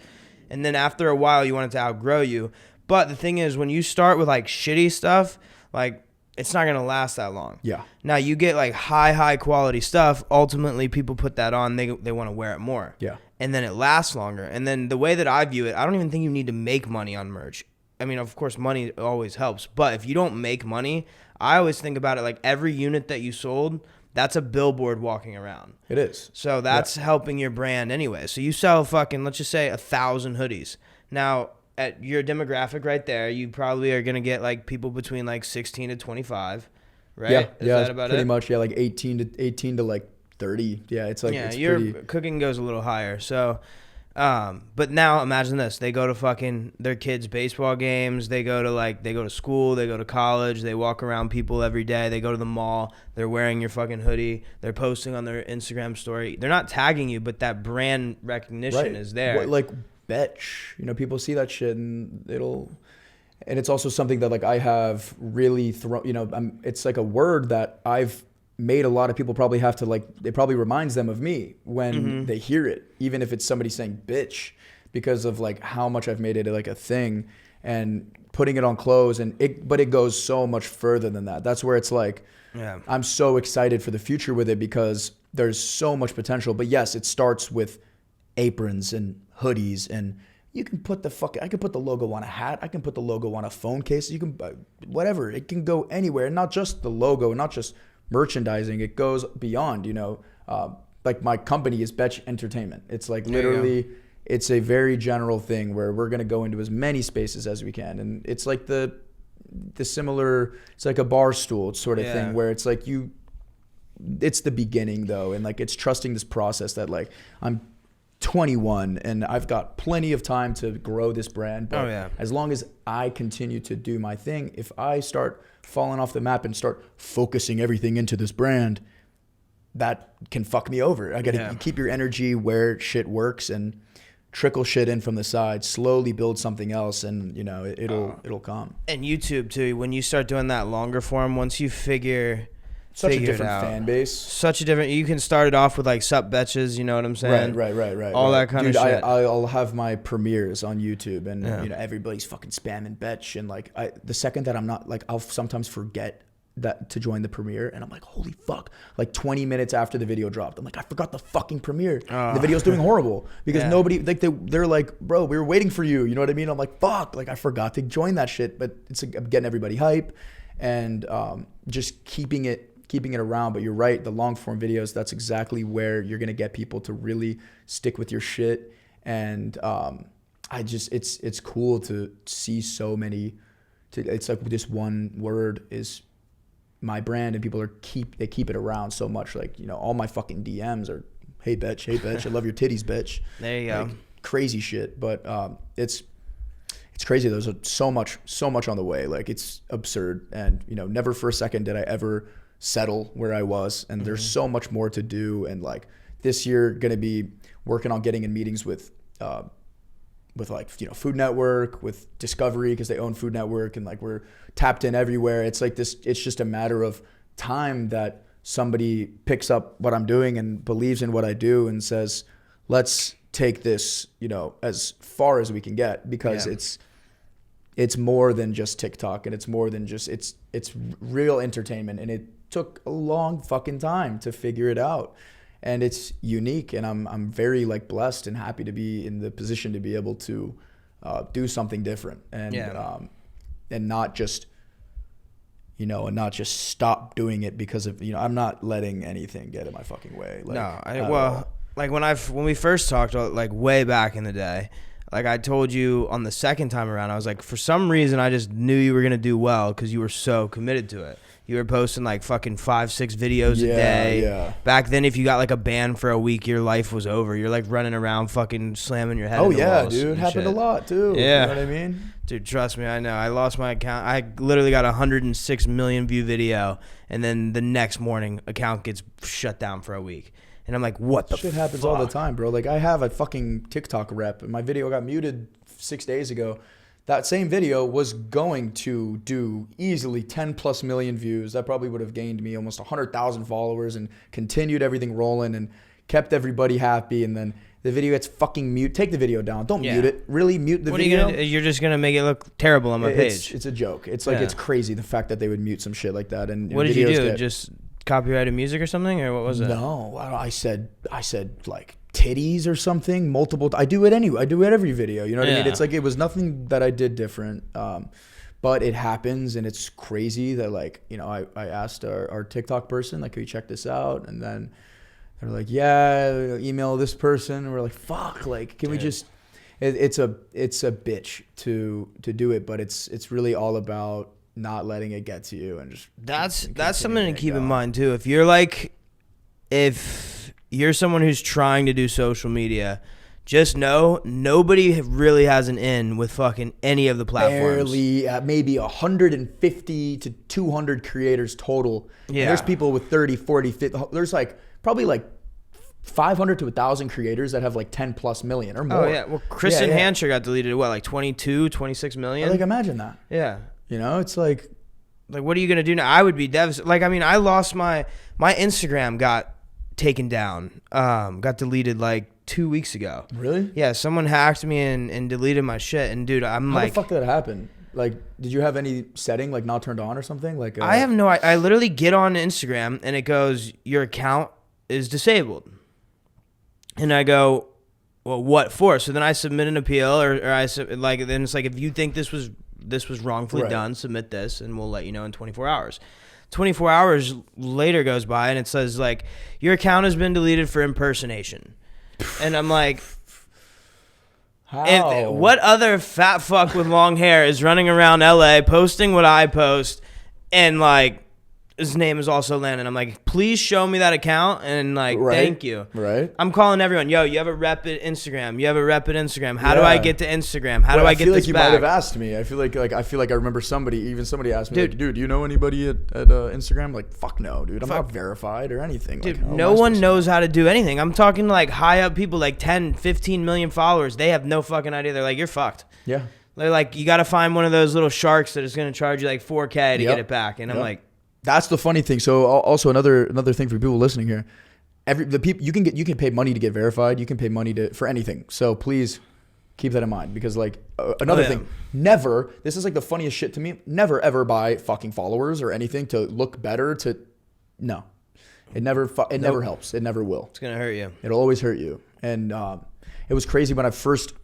And then after a while, you want it to outgrow you. But the thing is, when you start with like shitty stuff, like it's not going to last that long.
Yeah.
Now you get like high quality stuff. Ultimately, people put that on. They want to wear it more.
Yeah.
And then it lasts longer. And then the way that I view it, I don't even think you need to make money on merch. I mean, of course, money always helps. But if you don't make money, I always think about it like every unit that you sold, that's a billboard walking around.
It is.
So that's helping your brand anyway. So you sell fucking, let's just say 1,000 hoodies. Now, at your demographic right there, you probably are going to get like people between like 16 to 25, right?
Yeah.
Is that about
pretty
it?
much. Yeah, like 18 to like 30. Yeah, it's like it's
your
pretty...
cooking goes a little higher. So, but now imagine this: they go to fucking their kids' baseball games. They go to school. They go to college. They walk around people every day. They go to the mall. They're wearing your fucking hoodie. They're posting on their Instagram story. They're not tagging you, but that brand recognition is there.
Like betch, people see that shit and and it's also something that like I have really thrown. It's like a word that I've made a lot of people probably have to like, it probably reminds them of me when they hear it, even if it's somebody saying bitch, because of like how much I've made it like a thing and putting it on clothes but it goes so much further than that. That's where it's like, I'm so excited for the future with it because there's so much potential. But yes, it starts with aprons and hoodies, and you can put I can put the logo on a hat. I can put the logo on a phone case. You can, whatever, it can go anywhere, and not just the logo, not just merchandising. It goes beyond, like my company is Betch Entertainment. It's like literally, it's a very general thing where we're going to go into as many spaces as we can. And it's like the similar, it's like a bar stool sort of thing where it's like it's the beginning though. And like, it's trusting this process that like I'm 21 and I've got plenty of time to grow this brand. But as long as I continue to do my thing, if I start falling off the map and start focusing everything into this brand, that can fuck me over. I gotta keep your energy where shit works and trickle shit in from the side, slowly build something else, and it'll come.
And YouTube too, when you start doing that longer form, once you figure
such a different fan base.
Such a different. You can start it off with like sup betches, you know what I'm saying?
Right.
All that kind of shit.
I'll have my premieres on YouTube, and everybody's fucking spamming betch, and like the second that I'm not, like, I'll sometimes forget that to join the premiere, and I'm like, holy fuck! Like 20 minutes after the video dropped, I'm like, I forgot the fucking premiere. The video's doing horrible because nobody, like, they're like, bro, we were waiting for you. You know what I mean? I'm like, fuck! Like I forgot to join that shit, but it's like, getting everybody hype and just keeping it around. But you're right, the long form videos, that's exactly where you're gonna get people to really stick with your shit. And it's cool to see so many. It's like this one word is my brand, and people they keep it around so much. Like, all my fucking DMs are, hey bitch, I love your titties, bitch.
There you go.
Crazy shit. But it's crazy. There's so much on the way. Like, it's absurd. And never for a second did I ever settle where I was, and there's so much more to do. And like this year gonna be working on getting in meetings with like Food Network, with Discovery, because they own Food Network, and like we're tapped in everywhere. It's like this, it's just a matter of time that somebody picks up what I'm doing and believes in what I do and says, let's take this as far as we can get, because it's more than just TikTok, and it's more than just it's real entertainment. And it took a long fucking time to figure it out, and it's unique. And I'm very like blessed and happy to be in the position to be able to do something different and not just, and not just stop doing it because of, I'm not letting anything get in my fucking way.
Like when we first talked, like way back in the day, like I told you on the second time around, I was like, for some reason, I just knew you were going to do well because you were so committed to it. You were posting like fucking 5-6 videos a day. Yeah. Back then, if you got like a ban for a week, your life was over. You're like running around fucking slamming your head.
Oh yeah, dude, happened a lot too. Yeah, you know what I mean?
Dude, trust me, I know. I lost my account. I literally got a 106 million view video, and then the next morning, account gets shut down for a week. And I'm like, what the
shit happens all the time, bro. Like I have a fucking TikTok rep, and my video got muted 6 days ago. That same video was going to do easily 10 plus million views. That probably would have gained me almost 100,000 followers and continued everything rolling and kept everybody happy. And then the video gets fucking mute. Take the video down. Don't mute it. Really mute the video.
What are you gonna do? You're just gonna make it look terrible on my page.
It's a joke. It's like it's crazy the fact that they would mute some shit like that. And
what did you do? Just copyrighted music or something, or what was it?
No, I said like titties or something. Multiple. I do it anyway. I do it every video. You know what I mean? It's like it was nothing that I did different. But it happens, and it's crazy that like I asked our TikTok person like, can we check this out? And then they're like, yeah, email this person. And we're like, fuck, like can we just? It's a bitch to do it, but it's really all about not letting it get to you and just
that's something to keep in mind too. If you're someone who's trying to do social media, just know nobody really has an in with fucking any of the platforms.
Barely, maybe 150 to 200 creators total. Yeah. And there's people with 30, 40, 50. There's like probably like 500 to 1,000 creators that have like 10 plus million or more.
Oh yeah. Well, Kristen Hancher got deleted like 22, 26 million.
Like imagine that.
Yeah.
It's like
what are you gonna do now? I would be devastated. Like, I mean, I lost my Instagram got taken down, got deleted like 2 weeks ago.
Really?
Yeah, someone hacked me and deleted my shit. And dude, I'm
how the fuck did that happen? Like, did you have any setting like not turned on or something? Like,
I have no. I literally get on Instagram and it goes, your account is disabled, and I go, well, what for? So then I submit an appeal, or then it's like, if you think this was wrongfully done, submit this and we'll let you know in 24 hours. 24 hours later goes by and it says like, your account has been deleted for impersonation. And I'm like,
how?
What other fat fuck with long hair is running around LA posting what I post, and like his name is also Landn. I'm like, please show me that account, and like, thank you.
Right.
I'm calling everyone. Yo, you have a rep at Instagram. You have a rep at Instagram. How do I get to Instagram? How do I get this back? I feel like you might
have asked me. I feel like I remember somebody asked me, dude, do you know anybody at Instagram? Like, fuck no, dude. I'm not verified or anything.
Dude, like, no one knows how to do anything. I'm talking like high up people, like 10, 15 million followers. They have no fucking idea. They're like, you're fucked.
Yeah.
They're like, you got to find one of those little sharks that is going to charge you like $4K to get it back. And I'm like,
that's the funny thing. So also another thing for people listening here, you can pay money to get verified. You can pay money for anything. So please keep that in mind, because like another thing, never. This is like the funniest shit to me. Never ever buy fucking followers or anything to look better. No, it never helps. It never will.
It's gonna hurt you.
It'll always hurt you. And it was crazy when I first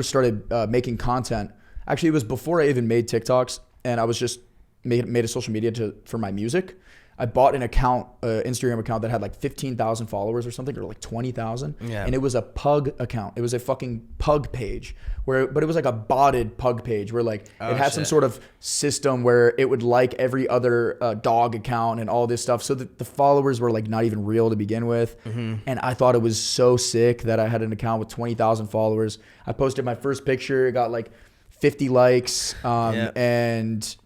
started making content. Actually, it was before I even made TikToks, and I was just made a social media for my music. I bought an account, Instagram account that had like 15,000 followers or something, or like 20,000. Yeah. And it was a pug account. It was a fucking pug page but it was like a botted pug page where like it had some sort of system where it would like every other dog account and all this stuff. So that the followers were like not even real to begin with. Mm-hmm. And I thought it was so sick that I had an account with 20,000 followers. I posted my first picture. It got like 50 likes. And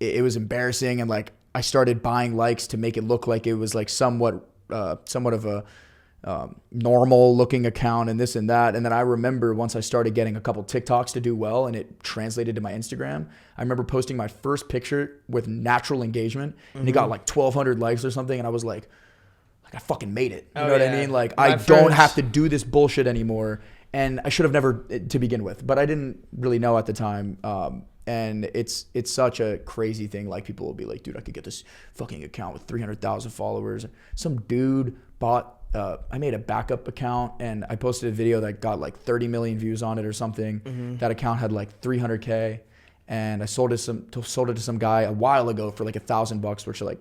it was embarrassing. And like, I started buying likes to make it look like it was like somewhat of a normal looking account and this and that. And then I remember once I started getting a couple TikToks to do well and it translated to my Instagram, I remember posting my first picture with natural engagement and it got like 1,200 likes or something. And I was like I fucking made it. You know what I mean? Like I don't have to do this bullshit anymore. And I should have never to begin with, but I didn't really know at the time. And it's such a crazy thing. Like people will be like, dude, I could get this fucking account with 300,000 followers. Some dude bought I made a backup account and I posted a video that got like 30 million views on it or something. That account had like 300K, and I sold it to some guy a while ago for like $1,000, which like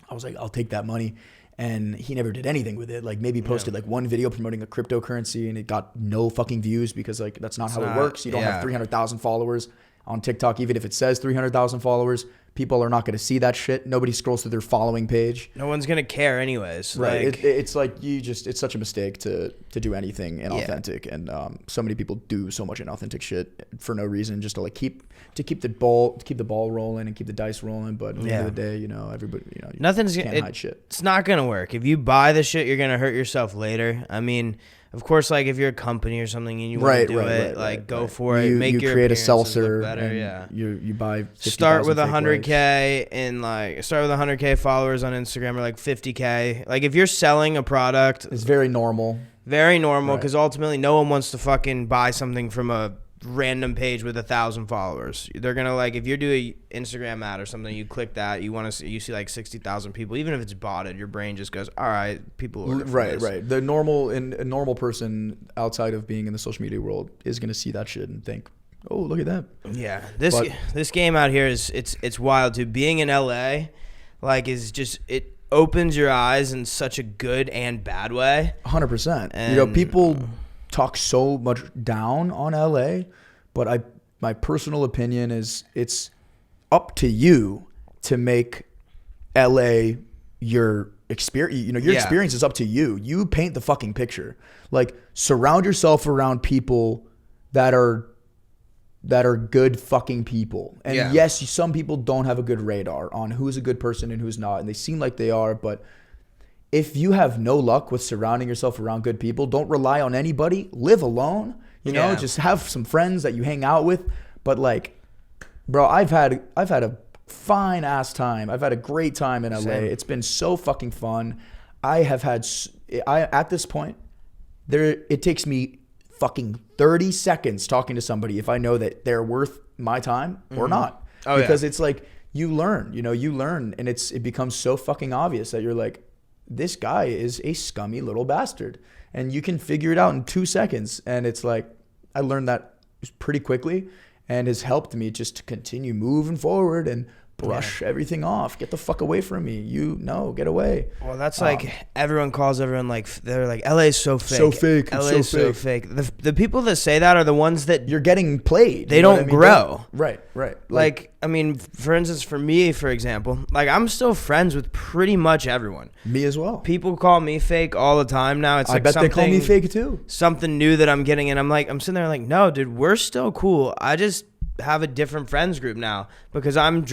I was like, I'll take that money. And he never did anything with it. Like maybe posted like one video promoting a cryptocurrency, and it got no fucking views because like that's not how it works. You don't have 300,000 followers on TikTok. Even if it says 300,000 followers, people are not going to see that shit. Nobody scrolls through their following page.
No one's going to care anyways.
Right.
Like,
it's like it's such a mistake to do anything inauthentic. And so many people do so much inauthentic shit for no reason, just to like keep the ball rolling and keep the dice rolling. But at the end of the day, you know, everybody, you know,
nothing's
can't hide shit.
It's not going to work. If you buy the shit, you're going to hurt yourself later. I mean, of course, like if you're a company or something and you want to do it, go for it.
You
your
create a seltzer
better.
And you buy 50,000
start with 100K and like start with 100K followers on Instagram, or like 50K. Like if you're selling a product,
it's very normal.
Very normal, because ultimately no one wants to fucking buy something from a random page with 1,000 followers. They're gonna, like, if you're doing an Instagram ad or something, you click that, you see like 60,000 people. Even if it's botted, your brain just goes, all right, people order for this.
Right. The normal person outside of being in the social media world is gonna see that shit and think, oh, look at that.
Yeah, this game out here is it's wild too. Being in LA, like, is just, it opens your eyes in such a good and bad way.
100%. You know, people talk so much down on LA, but my personal opinion is it's up to you to make LA your experience. You know, your experience is up to you. You paint the fucking picture. Like, surround yourself around people that are good fucking people. And yes, some people don't have a good radar on who's a good person and who's not, and they seem like they are, but if you have no luck with surrounding yourself around good people, don't rely on anybody. Live alone. You know, just have some friends that you hang out with. But like, bro, I've had a fine ass time. I've had a great time in LA. Same. It's been so fucking fun. At this point, it takes me fucking 30 seconds talking to somebody if I know that they're worth my time or not. Because it's like, you learn, and it becomes so fucking obvious that you're like, this guy is a scummy little bastard, and you can figure it out in 2 seconds. And it's like, I learned that pretty quickly, and has helped me just to continue moving forward and brush everything off. Get the fuck away from me. Get away. Well,
that's like, everyone calls everyone, like, they're like, LA's so fake.
So fake.
LA's so fake. The people that say that are the ones that
you're getting played.
They don't grow.
Right.
Like, I mean, for instance, for me, for example, like, I'm still friends with pretty much everyone.
Me as well.
People call me fake all the time now. It's like, I bet they call me
fake too.
Something new that I'm getting, and I'm sitting there like, no, dude, we're still cool. I just have a different friends group now because I'm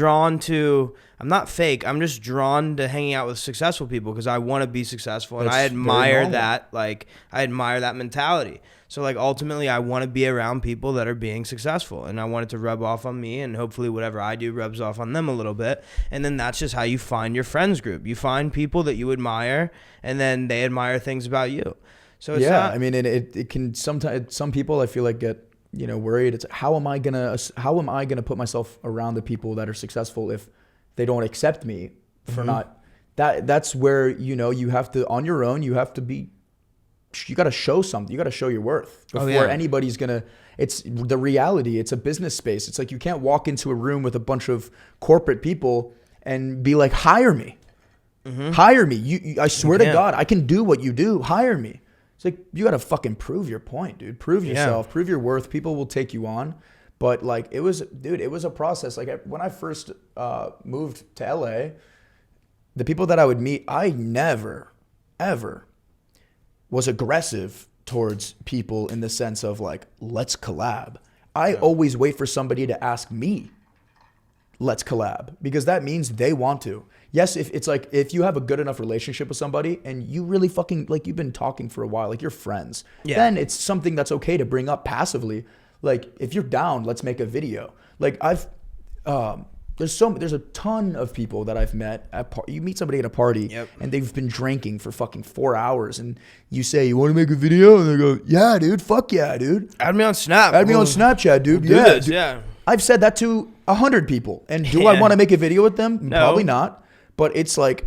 not fake. I'm just drawn to hanging out with successful people because I want to be successful, and I admire that. Like, I admire that mentality. So, like, ultimately, I want to be around people that are being successful, and I want it to rub off on me, and hopefully whatever I do rubs off on them a little bit. And then that's just how you find your friends group. You find people that you admire, and then they admire things about you. So it's
I mean, it can sometimes, some people I feel like get, worried. It's how am I gonna put myself around the people that are successful if they don't accept me for not that's where, you have to, on your own, you got to show something. You got to show your worth before anybody's gonna. It's the reality. It's a business space. It's like, you can't walk into a room with a bunch of corporate people and be like, hire me. Hire me. I swear to God, I can do what you do. Hire me. It's like, you got to fucking prove your point, dude. Prove yourself, prove your worth. People will take you on. But like, it was a process. Like, when I first moved to LA, the people that I would meet, I never, ever was aggressive towards people in the sense of like, let's collab. I always wait for somebody to ask me, let's collab, because that means they want to. Yes, if you have a good enough relationship with somebody and you really fucking, like, you've been talking for a while, like, you're friends, then it's something that's okay to bring up passively. Like, if you're down, let's make a video. Like, there's a ton of people that I've met you meet somebody at a party and they've been drinking for fucking 4 hours, and you say, you want to make a video? And they go, yeah, dude, fuck yeah, dude.
Add me on Snap.
Add me on Snapchat, dude.
Yeah.
I've said that to 100 people. And do I want to make a video with them?
No.
Probably not. But it's like,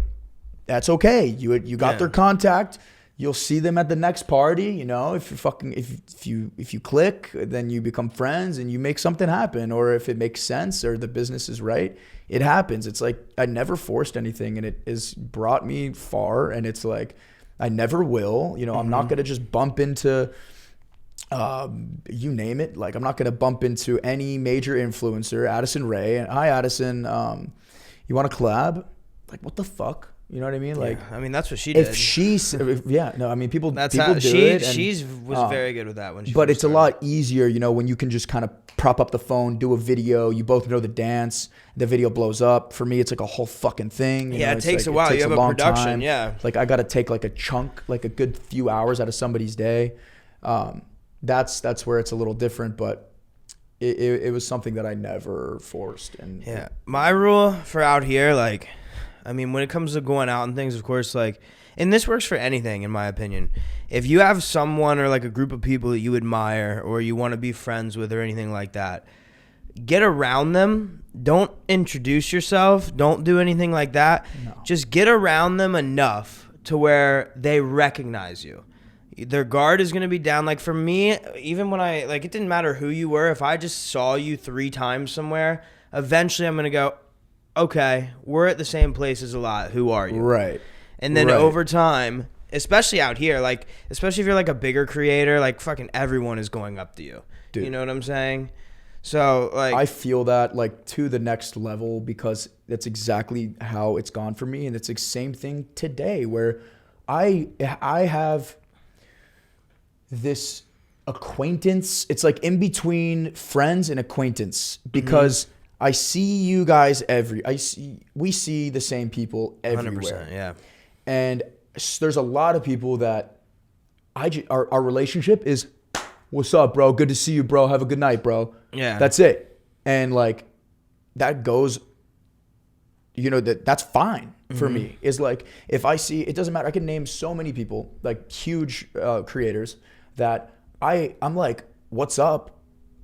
that's okay. You got their contact. you'll see them at the next party. You know, if you click, then you become friends and you make something happen. Or if it makes sense or the business is right, it happens. It's like I never forced anything, and it has brought me far. And it's like I never will. You know, I'm not gonna just bump into you name it. Like I'm not gonna bump into any major influencer, Addison Rae, and hi Addison, you want to collab? Like what the fuck? You know what I mean? Like,
I mean, that's what she did.
If she's, yeah, no, I mean, people do
it.
And,
she's was very good with that one.
But it's a lot easier, you know, when you can just kind of prop up the phone, do a video. You both know the dance. The video blows up. For me, it's like a whole fucking thing.
Yeah, it takes a while. You have a production. Time.
Yeah. Like I got to take like a chunk, like a good few hours out of somebody's day. That's where it's a little different, but it was something that I never forced. And
yeah, my rule for out here, like, I mean, when it comes to going out and things, of course, like, and this works for anything, in my opinion. If you have someone or like a group of people that you admire or you want to be friends with or anything like that, get around them. Don't introduce yourself. Don't do anything like that. No. Just get around them enough to where they recognize you. Their guard is going to be down. Like for me, even when it didn't matter who you were. If I just saw you 3 times somewhere, eventually I'm going to go, okay, we're at the same places a lot. Who are you?
Right.
And then over time, especially out here, like, especially if you're like a bigger creator, like fucking everyone is going up to you. Dude. You know what I'm saying? So like,
I feel that like to the next level because that's exactly how it's gone for me. And it's the same thing today where I have this acquaintance. It's like in between friends and acquaintance because I see you guys we see the same people everywhere.
100%, yeah.
And there's a lot of people that our relationship is, what's up, bro? Good to see you, bro. Have a good night, bro.
Yeah.
That's it. And like that goes, you know, that's fine for me. Is like if I see, it doesn't matter. I can name so many people, like huge creators that I'm like, what's up?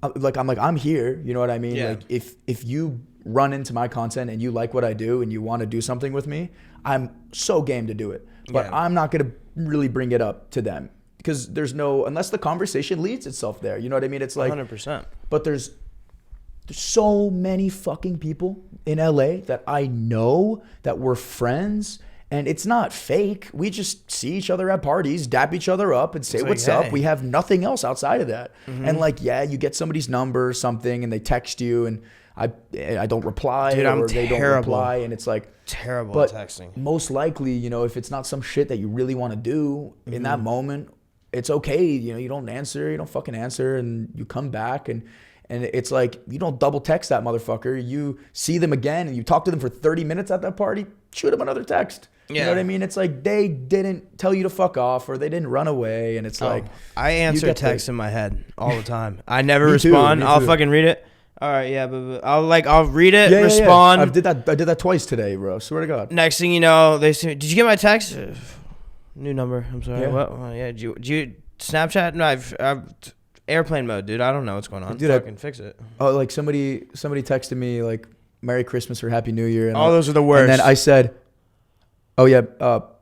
I'm here. You know what I mean?
Yeah.
Like if you run into my content and you like what I do and you want to do something with me, I'm so game to do it. But I'm not going to really bring it up to them because unless the conversation leads itself there. You know what I mean? It's like
100%.
But there's so many fucking people in LA that I know that we're friends. And it's not fake. We just see each other at parties, dap each other up and say what's up. We have nothing else outside of that. And like, yeah, you get somebody's number or something and they text you and I don't reply.
Dude,
or they don't reply. And it's like
terrible at texting.
Most likely, you know, if it's not some shit that you really want to do in that moment, it's okay. You know, you don't answer, you don't fucking answer and you come back and it's like, you don't double text that motherfucker. You see them again and you talk to them for 30 minutes at that party, shoot them another text. Yeah. You know what I mean? It's like they didn't tell you to fuck off or they didn't run away. And it's like,
I answer texts in my head all the time. I never respond. I'll fucking read it. All right, yeah, but I'll read it, respond.
I did that twice today, bro. Swear to God.
Next thing you know, they say, "Did you get my text?" New number. I'm sorry.
Yeah.
What? Yeah. Did you Snapchat? No, I've airplane mode, dude. I don't know what's going on. Dude, fucking fix it.
Oh, like somebody texted me like Merry Christmas or Happy New Year. And
those are the worst.
And then I said, "Oh yeah,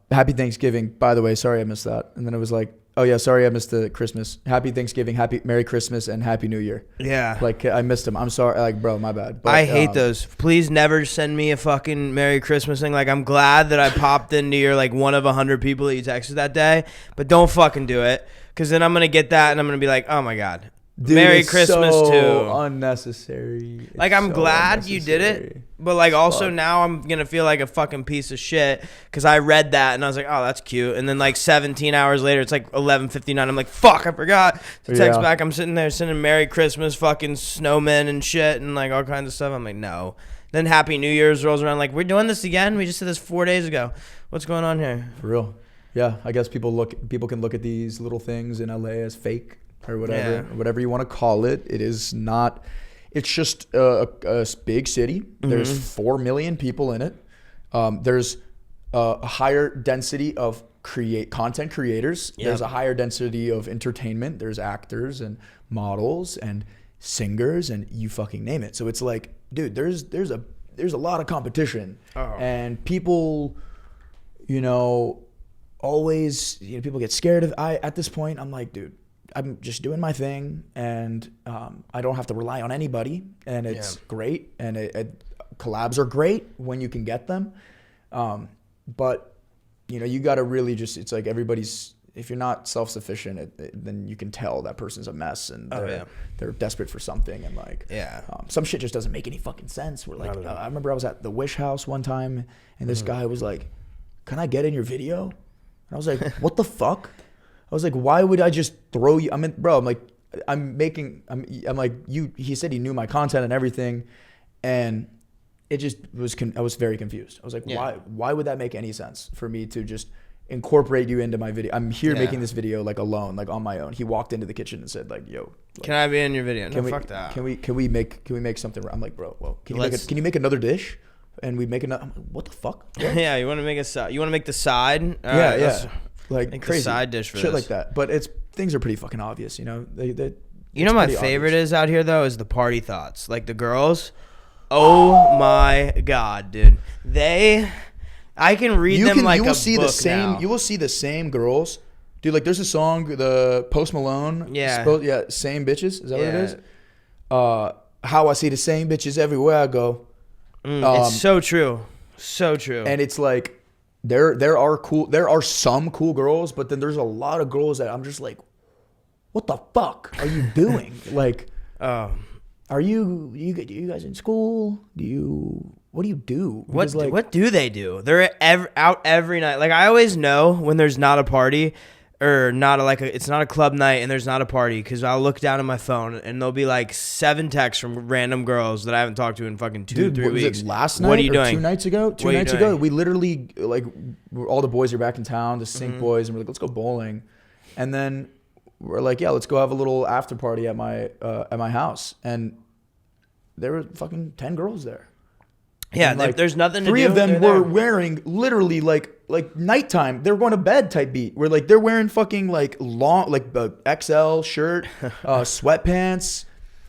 Happy Thanksgiving." By the way, sorry I missed that. And then it was like, "Oh yeah, sorry I missed the Christmas. Happy Thanksgiving, Merry Christmas, and Happy New Year."
Yeah.
Like I missed them. I'm sorry. Like, bro, my bad. But,
I hate those. Please never send me a fucking Merry Christmas thing. Like, I'm glad that I popped into your like one of 100 people that you texted that day, but don't fucking do it because then I'm gonna get that and I'm gonna be like, oh my God.
Dude,
Merry Christmas
so
too.
Unnecessary.
Like I'm glad you did it, but like also now I'm gonna feel like a fucking piece of shit because I read that and I was like, oh, that's cute. And then like 17 hours later, it's like 11:59. I'm like, fuck, I forgot to text back. I'm sitting there sending Merry Christmas, fucking snowmen and shit and like all kinds of stuff. I'm like, no. Then Happy New Year's rolls around. Like, we're doing this again. We just did this 4 days ago. What's going on here?
For real. Yeah, I guess people can look at these little things in LA as fake. Or whatever you want to call it. It is not. It's just a big city. There's 4 million people in it. There's a higher density of content creators. Yep. There's a higher density of entertainment. There's actors and models and singers and you fucking name it. So it's like, dude, there's a lot of competition, and people, you know, always, people get scared of. At this point, I'm like, dude, I'm just doing my thing, and I don't have to rely on anybody, and it's great, and collabs are great when you can get them, but you got to really just, it's like everybody's, if you're not self-sufficient, then you can tell that person's a mess, and they're desperate for something, and like some shit just doesn't make any fucking sense. We're like, I remember I was at the Wish House one time, and this guy was like, "Can I get in your video?" And I was like, "What the fuck?" I was like, "Why would I just throw you?" I'm like, I'm like, he said he knew my content and everything, and it just was. I was very confused. I was like, why would that make any sense for me to just incorporate you into my video? I'm here making this video like alone, like on my own. He walked into the kitchen and said like, "Yo, like,
can I be in your video?" No, fuck that.
Can we make something? I'm like, bro, well, can you make another dish? And we make another. I'm like, what the fuck? What?
Yeah, you want to make You want to make the side?
Like
make
crazy
the side dish for
shit
this.
like that. But things are pretty fucking obvious,
my favorite is out here though is the party thoughts. Like the girls. Oh my god, dude. I can read them like a book now.
You will see the same girls. Dude, like there's a song, the Post Malone.
Yeah.
Same bitches. Is that what it is? How I see the same bitches everywhere I go.
It's so true. So true.
And it's like there are some cool girls, but then there's a lot of girls that I'm just like, what the fuck are you doing? Like, are you guys in school? What do you do?
Because what do they do? They're out every night. Like I always know when there's not a party or it's not a club night and there's not a party, because I'll look down at my phone and there'll be like 7 texts from random girls that I haven't talked to in fucking 3 weeks.
Was it last night?
What are you doing?
2 nights ago? Two nights ago, we literally like all the boys are back in town, the Sync boys, and we're like, let's go bowling, and then we're like, yeah, let's go have a little after party at my house, and there were fucking 10 girls there.
Yeah, like, there's nothing to do.
3 of them were wearing literally like nighttime. They were going to bed type beat. Where like they're wearing fucking like long like the XL shirt, sweatpants,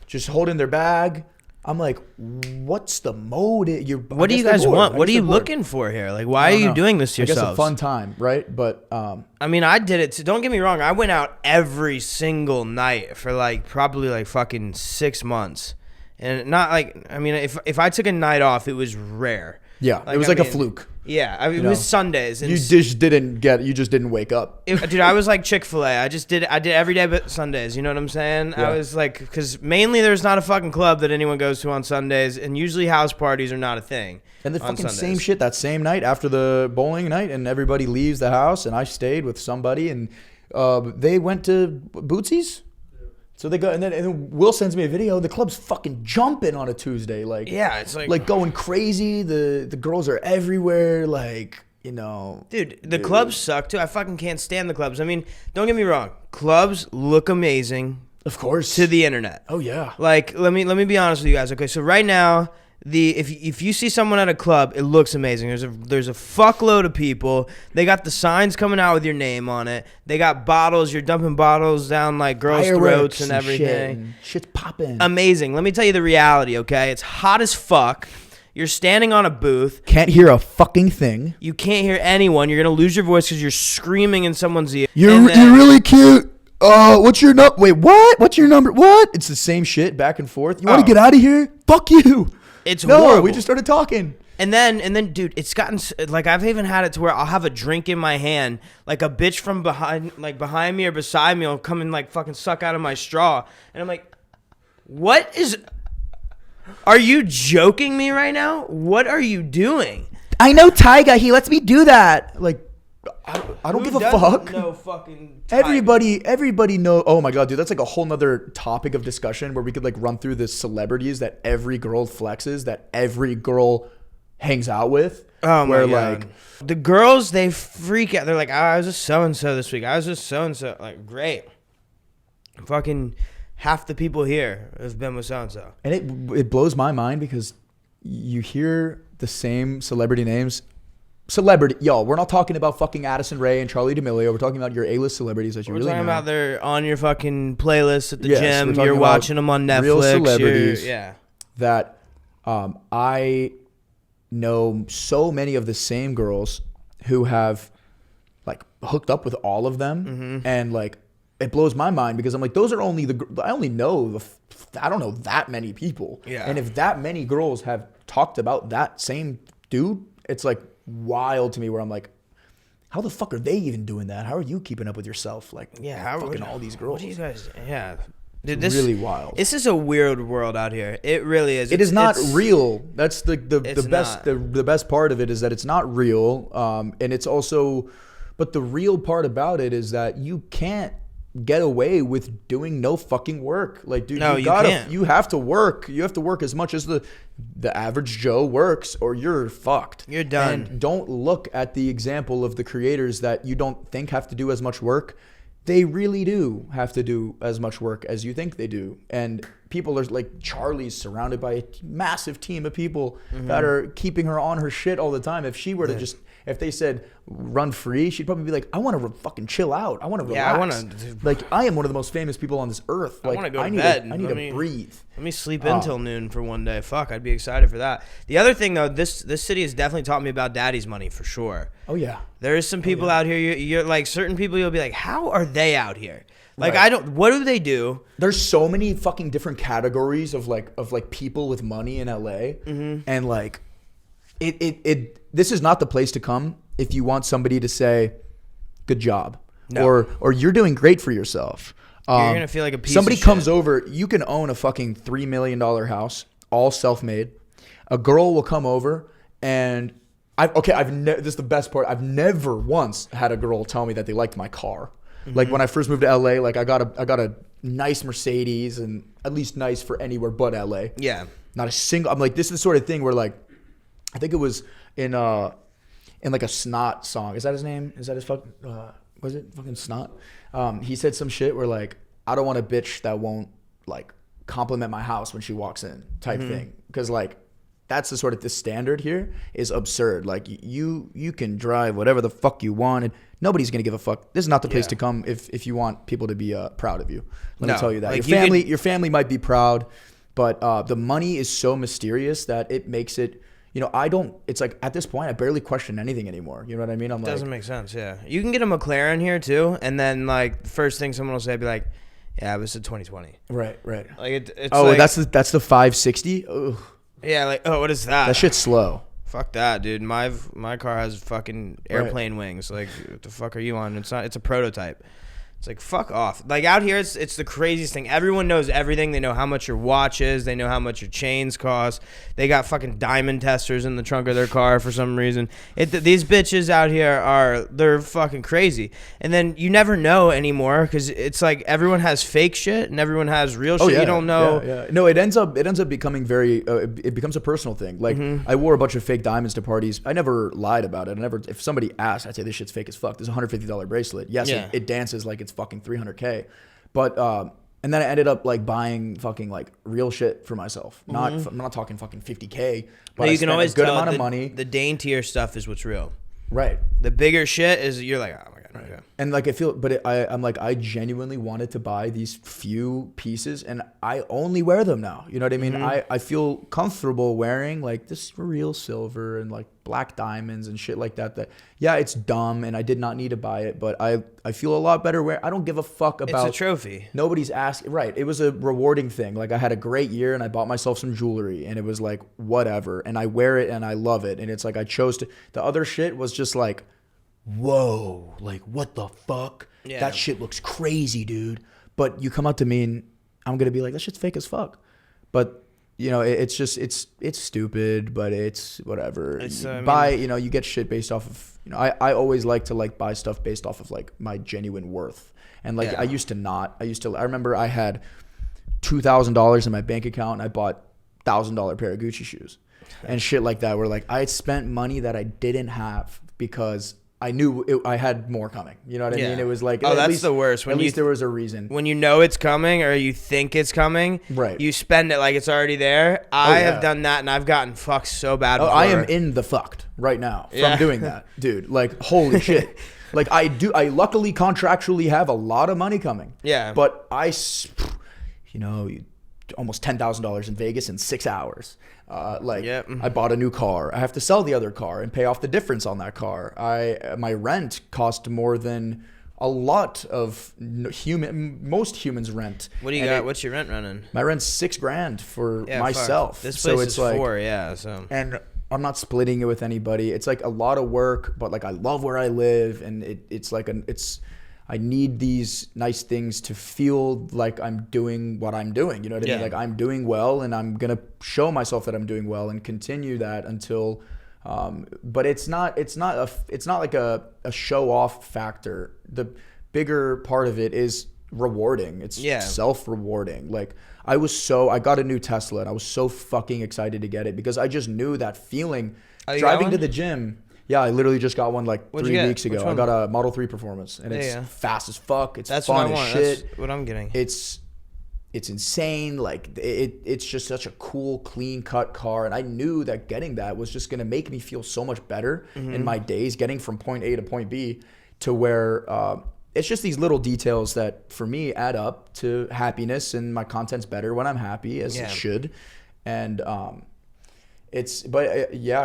just holding their bag. I'm like, what's the mode?
What do you guys want? What are you looking for here? Like, why are you doing this to yourselves?
I guess a fun time, right? But
I mean, I did it. Don't get me wrong. I went out every single night for like probably like fucking 6 months. And not like, I mean, if I took a night off, it was rare.
Yeah, like, it was a fluke.
Yeah, it was Sundays. And
you just didn't wake up.
Dude, I was like Chick-fil-A. I did every day but Sundays. You know what I'm saying? Yeah. I was like, because mainly there's not a fucking club that anyone goes to on Sundays, and usually house parties are not a thing.
And the fucking same shit that same night after the bowling night, and everybody leaves the house, and I stayed with somebody, and they went to Bootsy's. So they go, and then Will sends me a video. The club's fucking jumping on a Tuesday, like
it's like
going crazy. The girls are everywhere, like
Dude, the clubs suck too. I fucking can't stand the clubs. I mean, don't get me wrong, clubs look amazing,
of course,
to the internet.
Oh yeah.
Like let me be honest with you guys. Okay, so right now, if you see someone at a club, it looks amazing. There's a fuckload of people. They got the signs coming out with your name on it. They got bottles. You're dumping bottles down like girls' throats and everything.
Shit's popping.
Amazing. Let me tell you the reality, okay? It's hot as fuck. You're standing on a booth.
Can't hear a fucking thing.
You can't hear anyone. You're gonna lose your voice because you're screaming in someone's ear.
You're really cute. What's your number? Wait, what? What's your number? What? It's the same shit back and forth. You want to get out of here? Fuck you.
It's horrible.
We just started talking.
And then, dude, it's gotten like I've even had it to where I'll have a drink in my hand, like a bitch from behind me or beside me will come and like fucking suck out of my straw, and I'm like, are you joking me right now? What are you doing?
I know Tyga. He lets me do that. Like, I don't give a fuck.
No fucking
everybody know. Oh my god, dude, that's like a whole nother topic of discussion where we could like run through the celebrities that every girl flexes, that every girl hangs out with.
Oh my god. Like the girls, they freak out. They're like, I was just so and so this week. I was just so and so. Like, great. Fucking half the people here have been with so and so.
And it blows my mind because you hear the same celebrity names. Y'all, we're not talking about fucking Addison Rae and Charlie D'Amelio. We're talking about your A-list celebrities that you really know.
We're talking about they're on your fucking playlist at the gym. You're watching them on Netflix.
Real celebrities.
Yeah.
That I know so many of the same girls who have like hooked up with all of them, and like it blows my mind because I'm like, those are only I only know I don't know that many people, and if that many girls have talked about that same dude, it's like wild to me. Where I'm like, how the fuck are they even doing that? How are you keeping up with yourself? Like,
how
fucking all these girls.
What do you guys? Yeah. Dude,
it's really wild.
This is a weird world out here. It really is.
It is not real. That's the best the best part of it is that it's not real. And it's also, but the real part about it is that you can't get away with doing no fucking work. Like, dude,
no,
you
can't.
You have to work. You have to work as much as the average Joe works, or you're fucked.
You're done.
And don't look at the example of the creators that you don't think have to do as much work. They really do have to do as much work as you think they do. And people are like, Charlie's surrounded by a massive team of people that are keeping her on her shit all the time. If she were to just, if they said run free, she'd probably be like, I want to fucking chill out. I want to relax.
Yeah, I want to.
Like, I am one of the most famous people on this earth. Like,
I want to go to bed.
I need to breathe.
Let me sleep until noon for one day. Fuck, I'd be excited for that. The other thing, though, this city has definitely taught me about daddy's money for sure.
Oh, yeah.
There is some people out here, you're like, certain people, you'll be like, how are they out here? Like, what do they do?
There's so many fucking different categories of people with money in LA. And like, this is not the place to come if you want somebody to say, good job. No. Or you're doing great for yourself.
You're going to feel like a piece
somebody
of shit.
comes over, you can own a fucking $3 million house, all self-made. A girl will come over and this is the best part. I've never once had a girl tell me that they liked my car. Like when I first moved to LA, like I got a nice Mercedes, and at least nice for anywhere but LA.
Yeah.
Not a single. I'm like, this is the sort of thing where like, I think it was in like a Snot song. Is that his name? Is that his was it fucking Snot? He said some shit where like, I don't want a bitch that won't like compliment my house when she walks in type thing. Because like, that's the sort of the standard here is absurd. Like you can drive whatever the fuck you want and nobody's going to give a fuck. This is not the place to come if you want people to be proud of you. Let me tell you that. Like your family might be proud, but the money is so mysterious that it makes it, it's like at this point, I barely question anything anymore. You know what I mean?
It doesn't make sense, yeah. You can get a McLaren here too, and then like the first thing someone will say, be like, yeah, this is 2020.
Right.
Like it's
like, that's the 560? Ugh.
Yeah, like, what is that?
That shit's slow.
Fuck that, dude. My car has fucking airplane wings. Like, what the fuck are you on? It's a prototype. It's like, fuck off. Like, out here, it's the craziest thing. Everyone knows everything. They know how much your watch is. They know how much your chains cost. They got fucking diamond testers in the trunk of their car for some reason. These bitches out here they're fucking crazy. And then you never know anymore because it's like everyone has fake shit and everyone has real shit. You don't know.
Yeah. No, it ends up becoming very, it becomes a personal thing. Like, I wore a bunch of fake diamonds to parties. I never lied about it. If somebody asked, I'd say this shit's fake as fuck. There's a $150 bracelet. Yes, it dances like it's fucking $300K, but and then I ended up like buying fucking like real shit for myself. I'm not talking fucking $50K, but
you can always
a good
tell
amount of money.
The daintier stuff is what's real,
right?
The bigger shit is you're like, oh my god,
right. Okay. And like I'm like, I genuinely wanted to buy these few pieces, and I only wear them now. You know what I mean? I feel comfortable wearing like this real silver and like black diamonds and shit like that. Yeah, it's dumb and I did not need to buy it, but I feel a lot better I don't give a fuck about.
It's a trophy.
Nobody's asking. Right. It was a rewarding thing. Like I had a great year and I bought myself some jewelry and it was like whatever, and I wear it and I love it, and it's like I chose to. The other shit was just like, whoa, like what the fuck? Yeah. That shit looks crazy, dude. But you come up to me and I'm gonna be like, that shit's fake as fuck. But it's just it's stupid, but it's whatever. You get shit based off of, I always like to like buy stuff based off of like my genuine worth. And like I remember I had $2,000 in my bank account and I bought $1,000 pair of Gucci shoes and shit like that, where like I had spent money that I didn't have because I knew I had more coming. You know what I mean? It was like,
that's the worst.
At least there was a reason.
When you know it's coming or you think it's coming,
right? You
spend it like it's already there. I have done that and I've gotten fucked so bad before.
I am in the fucked right now from doing that, dude. Like, holy shit. Like I luckily contractually have a lot of money coming.
Yeah.
But almost $10,000 in Vegas in 6 hours.
Yep.
I bought a new car. I have to sell the other car and pay off the difference on that car. My rent cost more than a lot of most humans' rent.
What do you got? What's your rent running?
My rent's $6,000 for myself.
Fuck. This place is
like,
4, yeah. So
and I'm not splitting it with anybody. It's like a lot of work, but like I love where I live, and it's like I need these nice things to feel like I'm doing what I'm doing. You know what I mean? Like I'm doing well, and I'm gonna show myself that I'm doing well and continue that until. But it's not like a show off factor. The bigger part of it is rewarding. It's self-rewarding. Like I got a new Tesla, and I was so fucking excited to get it because I just knew that feeling driving to the gym. Yeah, I literally just got one like 3 weeks ago. I got a Model 3 Performance, and it's fast as fuck. It's fun as shit.
That's what I'm getting.
It's insane. Like it's just such a cool, clean cut car, and I knew that getting that was just gonna make me feel so much better in my days, getting from point A to point B, to where it's just these little details that for me add up to happiness, and my content's better when I'm happy, as it should, and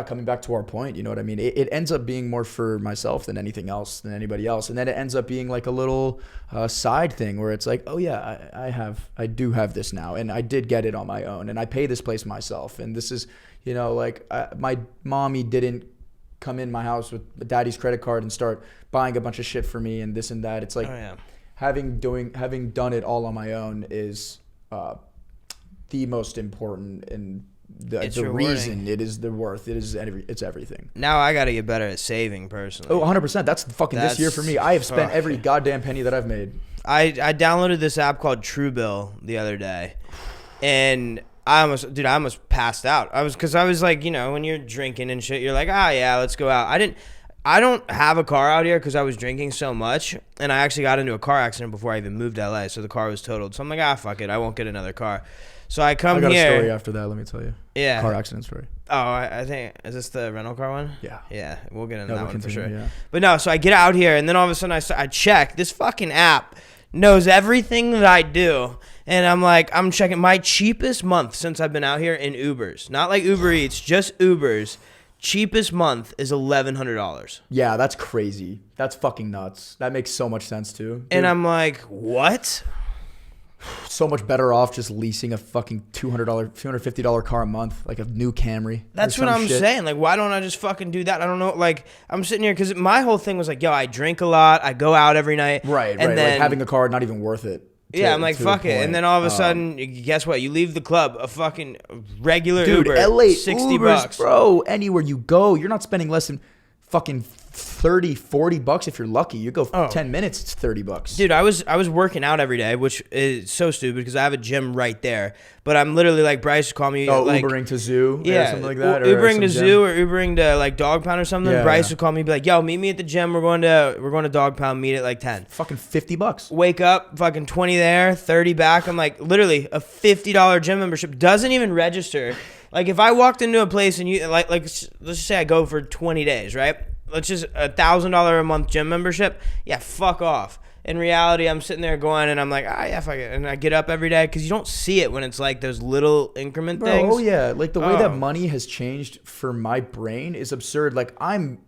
coming back to our point, you know what I mean? It ends up being more for myself than anything else, than anybody else. And then it ends up being like a little side thing where it's like, oh yeah, I do have this now, and I did get it on my own, and I pay this place myself. And this is, you know, like my mommy didn't come in my house with daddy's credit card and start buying a bunch of shit for me and this and that. It's like having done it all on my own is the most important, and the reason it is the worth. It's everything.
Now I got to get better at saving personally.
Oh, 100%. That's this year for me. I have spent every goddamn penny that I've made.
I downloaded this app called Truebill the other day, and I almost passed out. I was like, you know, when you're drinking and shit, you're like, yeah, let's go out. I don't have a car out here because I was drinking so much, and I actually got into a car accident before I even moved to LA, so the car was totaled. So I'm like, fuck it, I won't get another car. So I got
a story after that, let me tell you.
Yeah.
Car accident story.
Oh, I think, is this the rental car one?
Yeah.
Yeah, we'll get into that one for sure.
Yeah.
But no, so I get out here, and then all of a sudden I check. This fucking app knows everything that I do. And I'm checking my cheapest month since I've been out here in Ubers. Not like Uber Eats, just Ubers. Cheapest month is $1,100.
Yeah, that's crazy. That's fucking nuts. That makes so much sense too. Dude.
And I'm like, what?
So much better off just leasing a fucking $250 car a month, like a new Camry.
That's what I'm saying. Like, why don't I just fucking do that? I don't know. Like, I'm sitting here because my whole thing was like, yo, I drink a lot. I go out every night.
Right. Then, like having a car, not even worth it.
I'm like, fuck it. And then all of a sudden, guess what? You leave the club, a fucking regular Uber,
LA
$60,
Ubers, bro. Anywhere you go, you're not spending less than fucking $30-$40 if you're lucky. You go 10 minutes, it's $30.
Dude, I was working out every day, which is so stupid because I have a gym right there. But I'm literally like, Bryce would call me like
Ubering to Zoo or something like that.
Ubering to Zoo or Ubering to like Dog Pound or something.
Yeah,
Bryce would call me and be like, yo, meet me at the gym. We're going to Dog Pound, meet at like 10.
Fucking $50.
Wake up, fucking 20 there, 30 back. I'm like, literally a $50 gym membership doesn't even register. Like if I walked into a place and you like let's just say I go for 20 days, right? Let's just $1,000 a month gym membership. Yeah, fuck off. In reality, I'm sitting there going, and I'm like, yeah, fuck it. And I get up every day because you don't see it when it's like those little increment things.
Oh yeah, like the way that money has changed for my brain is absurd. Like I'm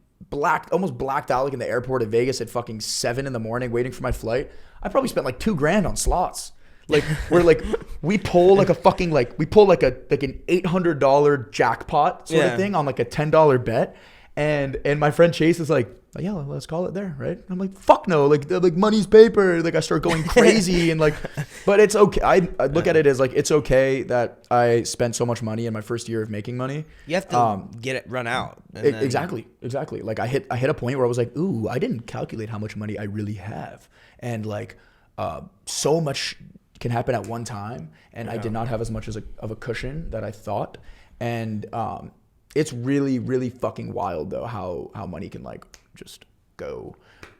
almost blacked out, like in the airport at Vegas at fucking 7 a.m, waiting for my flight. I probably spent like $2,000 on slots. Like we're like we pull like a fucking an $800 jackpot sort of thing on like a $10 bet. And my friend Chase is like, oh, yeah, let's call it there, right? I'm like, fuck no, like money's paper. Like I start going crazy and like, but it's okay. I look at it as like it's okay that I spent so much money in my first year of making money.
You have to get it run out.
Exactly. Like I hit a point where I was like, ooh, I didn't calculate how much money I really have, and like so much can happen at one time, and I did not have as much of a cushion that I thought, and it's really, really fucking wild though how money can like just go,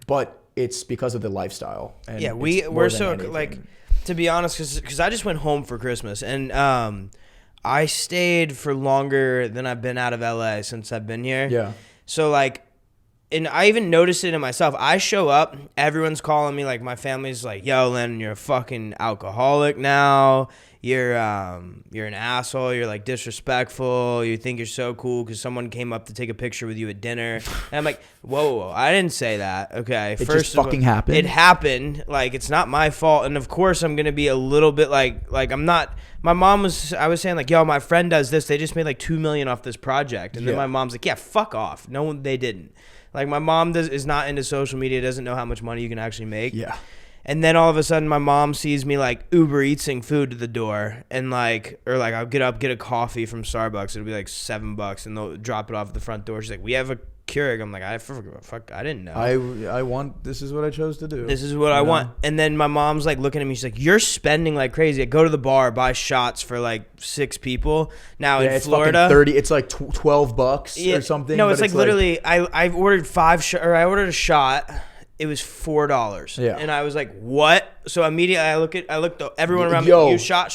but it's because of the lifestyle. And
yeah, we're so anything. Like, to be honest, because I just went home for Christmas, and I stayed for longer than I've been out of LA since I've been here.
Yeah.
So like, and I even noticed it in myself. I show up, everyone's calling me, like my family's like, yo, Landn, you're a fucking alcoholic now. you're an asshole. You're like disrespectful. You think you're so cool because someone came up to take a picture with you at dinner. And I'm like, whoa, I didn't say that. Okay,
it just fucking happened.
It happened. Like, it's not my fault. And of course, I'm gonna be a little bit like I'm not. My mom I was saying like, yo, my friend does this. They just made like $2 million off this project. And then my mom's like, yeah, fuck off. No, they didn't. Like, my mom is not into social media. Doesn't know how much money you can actually make.
Yeah.
And then all of a sudden, my mom sees me like Uber Eatsing food to the door, and like, or like I'll get up, get a coffee from Starbucks. It'll be like $7, and they'll drop it off at the front door. She's like, "We have a Keurig." I'm like, I didn't know.
I want. This is what I chose to do.
This is what I want. And then my mom's like looking at me. She's like, "You're spending like crazy. I go to the bar, buy shots for like 6 people. Now in Florida,
30. It's like $12 or something.
No, it's like literally. I ordered I ordered a shot. It was $4.
Yeah.
And I was like, what? So immediately I looked at everyone around me. You shot.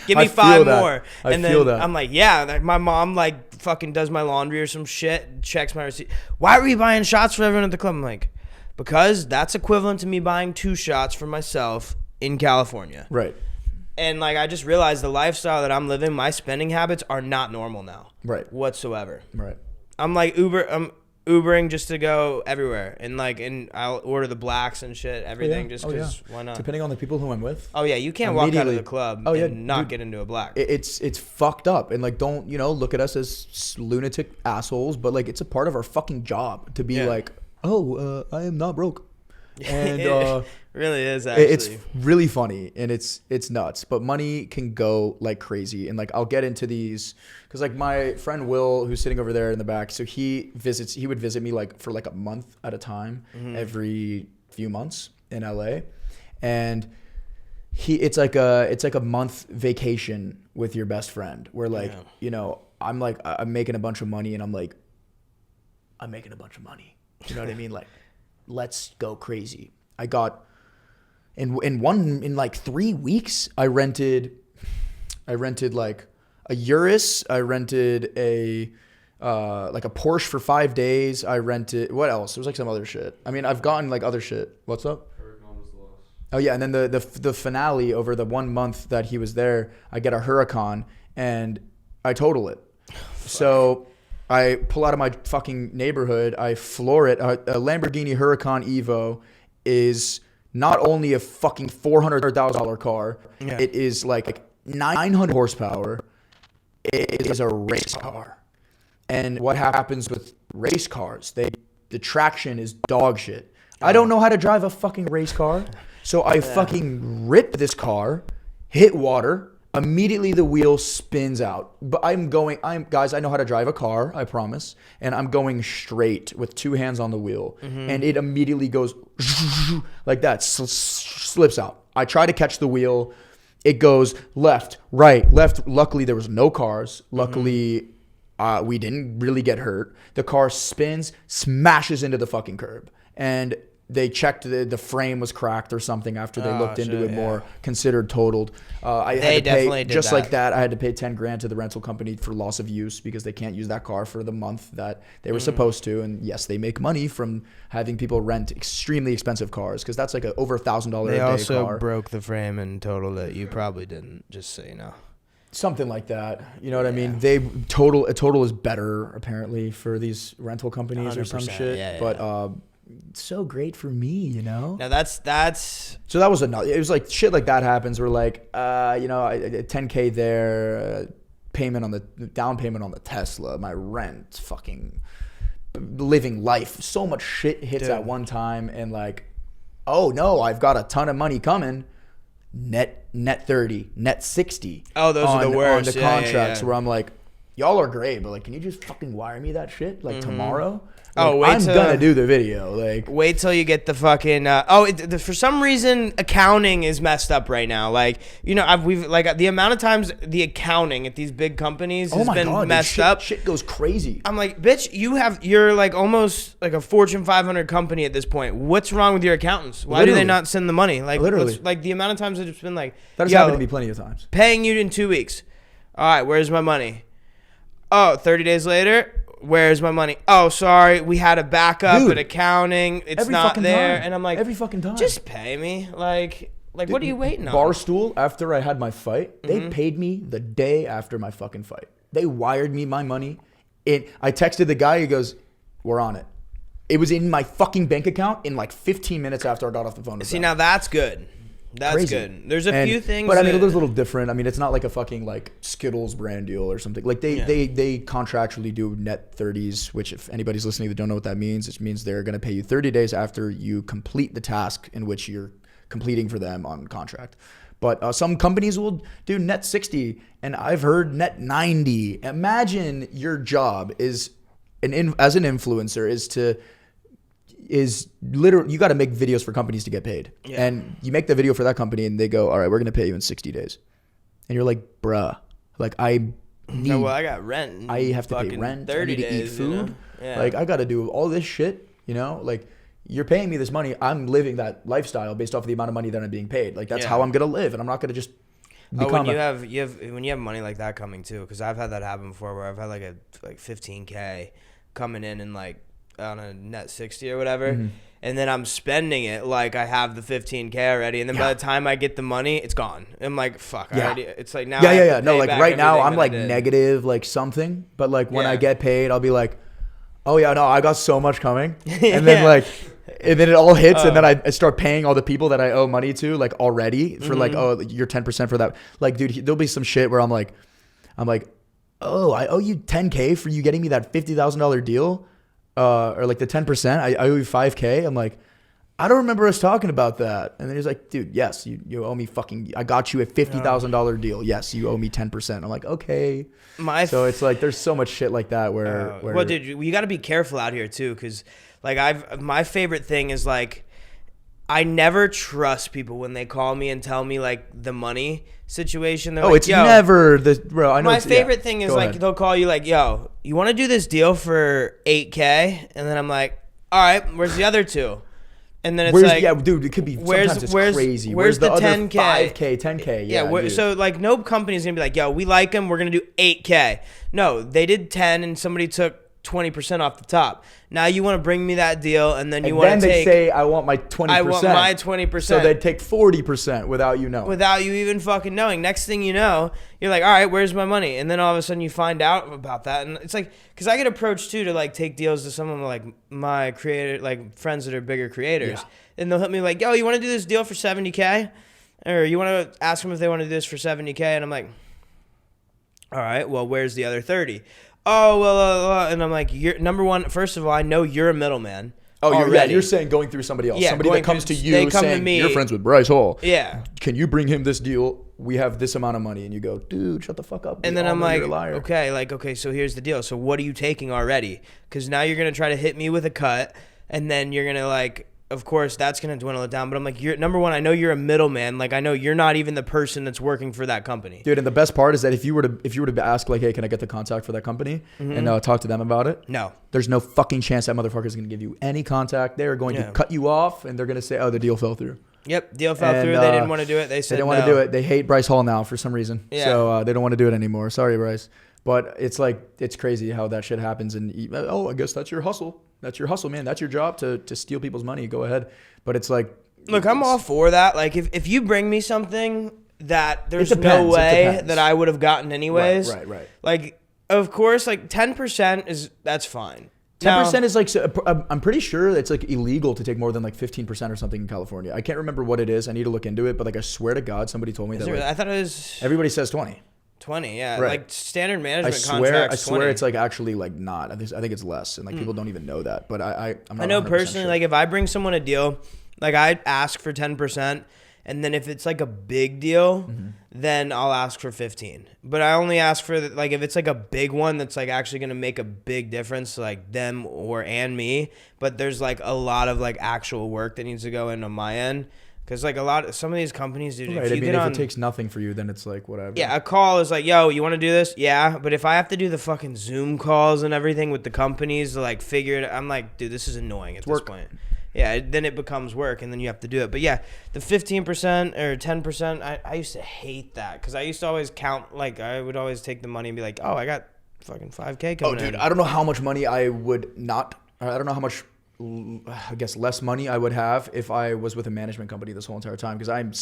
Give me 5 more. And then I'm like, yeah. My mom like fucking does my laundry or some shit, checks my receipt. Why were you buying shots for everyone at the club? I'm like, because that's equivalent to me buying 2 shots for myself in California.
Right.
And like, I just realized the lifestyle that I'm living, my spending habits are not normal now.
Right.
Whatsoever.
Right.
I'm like Ubering just to go everywhere, and I'll order the blacks and shit, everything, just because why not?
Depending on the people who I'm with.
Oh yeah, you can't walk out of the club and not get into a black.
It's fucked up, and like, don't look at us as lunatic assholes, but like, it's a part of our fucking job to be like, I am not broke. And
it really is, actually.
It's really funny, and it's nuts, but money can go like crazy. And like, I'll get into these because like my friend Will, who's sitting over there in the back, so he would visit me like for like a month at a time, every few months in LA, and it's like a month vacation with your best friend where like, I'm making a bunch of money, and I'm like, I'm making a bunch of money, you know what I mean? Like, let's go crazy. I got in like 3 weeks, I rented like a Urus. I rented a like a Porsche for 5 days. I rented, what else? There was like some other shit. I mean, I've gotten like other shit. What's up? Oh yeah, and then the finale over the 1 month that he was there, I get a Huracan and I total it. So I pull out of my fucking neighborhood. I floor it. A Lamborghini Huracan Evo is not only a fucking $400,000 car. Yeah. It is like 900 horsepower. It is a race car. And what happens with race cars? The traction is dog shit. I don't know how to drive a fucking race car. So I fucking rip this car, hit water. Immediately the wheel spins out. But guys, I know how to drive a car, I promise. And I'm going straight with 2 hands on the wheel. And it immediately goes like that, slips out. I try to catch the wheel. It goes left, right, left. Luckily, there was no cars. Luckily, we didn't really get hurt. The car spins, smashes into the fucking curb. And they checked the frame was cracked or something after they looked into it more, considered totaled. I had to pay, just like that, I had to pay $10,000 to the rental company for loss of use because they can't use that car for the month that they were supposed to. And yes, they make money from having people rent extremely expensive cars because that's like a over $1,000 a day car.
They also broke the frame and totaled it. You probably didn't, just so you know.
Something like that. You know what I mean? A total is better apparently for these rental companies or some shit. Yeah, but so great for me, you know.
Now that's
so that was another. It was like shit like that happens. We're like, $10,000 there, down payment on the Tesla, my rent, fucking living life. So much shit hits at one time, and like, oh no, I've got a ton of money coming. Net 30, net 60.
Oh, those are the worst.
On the contracts where I'm like, y'all are great, but like, can you just fucking wire me that shit like tomorrow? Like, I'm gonna do the video. Like,
wait till you get the fucking. For some reason, accounting is messed up right now. Like, we've like the amount of times the accounting at these big companies has been messed up.
Shit goes crazy.
I'm like, bitch, you're like almost like a Fortune 500 company at this point. What's wrong with your accountants? Why do they not send the money? Like, literally, like the amount of times it's been like
that has happened to me plenty of times.
Paying you in 2 weeks. All right, where's my money? Oh, 30 days later. Where's my money? Oh, sorry. We had a backup at accounting. It's not there. And I'm like,
every fucking time.
Just pay me. Like, Like, what are you waiting on?
Barstool, after I had my fight, they paid me the day after my fucking fight. They wired me my money. I texted the guy. He goes, "We're on it." It was in my fucking bank account in like 15 minutes after I got off the phone.
See, now that's good. That's crazy. Good. There's a few things,
but I mean, it was a little different. I mean, it's not like a fucking like Skittles brand deal or something. Like they contractually do net 30s, which if anybody's listening that don't know what that means, it means they're going to pay you 30 days after you complete the task in which you're completing for them on contract. But some companies will do net 60, and I've heard net 90. Imagine your job as an influencer is literally, you got to make videos for companies to get paid. Yeah. And you make the video for that company and they go, all right, we're going to pay you in 60 days. And you're like, bruh, like I
got rent.
I have to pay rent.
30
I need
days,
to eat food.
You know? Yeah.
Like I got to do all this shit, you know, like you're paying me this money. I'm living that lifestyle based off of the amount of money that I'm being paid. Like that's how I'm going to live. And I'm not going to just
when you have money like that coming too. Cause I've had that happen before where I've had like 15K coming in and like, on a net 60 or whatever, and then I'm spending it like I have the 15K already, and then by the time I get the money, it's gone. I'm like, fuck. It's like now.
No, like right now I'm like negative like something, but like when I get paid, I'll be like, oh yeah, no, I got so much coming, and then like, and then it all hits, and then I start paying all the people that I owe money to like already for like, oh, you're 10% for that. Like, dude, there'll be some shit where I'm like, oh, I owe you 10K for you getting me that $50,000 deal. Or like the 10%, I owe you 5K. I'm like, I don't remember us talking about that. And then he's like, dude, yes, you owe me fucking, I got you a $50,000 deal. Yes, you owe me 10%. I'm like, okay. So it's like, there's so much shit like that where
well, dude, you got to be careful out here too. Cause like my favorite thing is like, I never trust people when they call me and tell me like the money situation. They're
it's never the bro. I know.
My favorite thing is like they'll call you like, "Yo, you want to do this deal for 8K?" And then I'm like, "All right, where's the other two?" And then it's like,
yeah, dude, it could be sometimes it's crazy.
Where's the
other
10K?
5K, 10K.
Yeah. So like no company's gonna be like, "Yo, we like them. We're gonna do 8K." No, they did 10, and somebody took 20% off the top. Now you want to bring me that deal, and then you want to take.
Then they say, "I want my 20%."
I want my 20%.
So they take 40% without you knowing.
Without you even fucking knowing. Next thing you know, you're like, "All right, where's my money?" And then all of a sudden you find out about that, and it's like, because I get approached too to like take deals to some of like my creator, like friends that are bigger creators, and they'll hit me like, "Yo, you want to do this deal for 70K, or you want to ask them if they want to do this for 70K?" And I'm like, "All right, well, where's the other 30?" Oh, well, and I'm like, you're number one. First of all, I know you're a middleman.
Oh, you're saying going through somebody else.
Yeah,
somebody that comes to you
they come
saying,
to me,
you're friends with Bryce Hall.
Yeah.
Can you bring him this deal? We have this amount of money. And you go, dude, shut the fuck up.
And then I'm like, okay, so here's the deal. So what are you taking already? Because now you're going to try to hit me with a cut, and then you're going to like, of course, that's going to dwindle it down. But I'm like, you're number one, I know you're a middleman. Like, I know you're not even the person that's working for that company.
Dude, and the best part is that if you were to ask, like, hey, can I get the contact for that company and talk to them about it?
No.
There's no fucking chance that motherfucker is going to give you any contact. They're going to cut you off, and they're going to say, oh, the deal fell through.
Yep, deal fell through. They didn't want to do it. They said
they didn't want to do it. They hate Bryce Hall now for some reason.
Yeah.
So they don't want to do it anymore. Sorry, Bryce. But it's like, it's crazy how that shit happens. And, I guess that's your hustle. That's your hustle, man. That's your job to steal people's money. Go ahead. But it's like,
look, I'm all for that. Like, if you bring me something that there's no way that I would have gotten anyways.
Right.
Like, of course, like 10% that's fine.
10% is like, I'm pretty sure it's like illegal to take more than like 15% or something in California. I can't remember what it is. I need to look into it. But like, I swear to God, somebody told me that.
I thought it was.
Everybody says 20.
20, yeah.
Right.
Like standard management
contracts. I swear it's like actually like not. I think it's less, and like people don't even know that. But I'm not.
I know personally, like if I bring someone a deal, like I ask for 10%, and then if it's like a big deal, then I'll ask for 15. But I only ask for like if it's like a big one that's like actually gonna make a big difference to like them and me. But there's like a lot of like actual work that needs to go in on my end. Because like some of these companies, dude,
right. If it takes nothing for you, then it's like whatever.
Yeah, a call is like, yo, you want to do this? Yeah, but if I have to do the fucking Zoom calls and everything with the companies to like figure it, I'm like, dude, this is annoying at this point. Yeah, then it becomes work, and then you have to do it. But yeah, the 15% or 10%, I used to hate that because I used to always count. Like I would always take the money and be like, oh, I got fucking 5K coming in.
I don't know how much money I don't know how much I guess less money I would have if I was with a management company this whole entire time, because I'm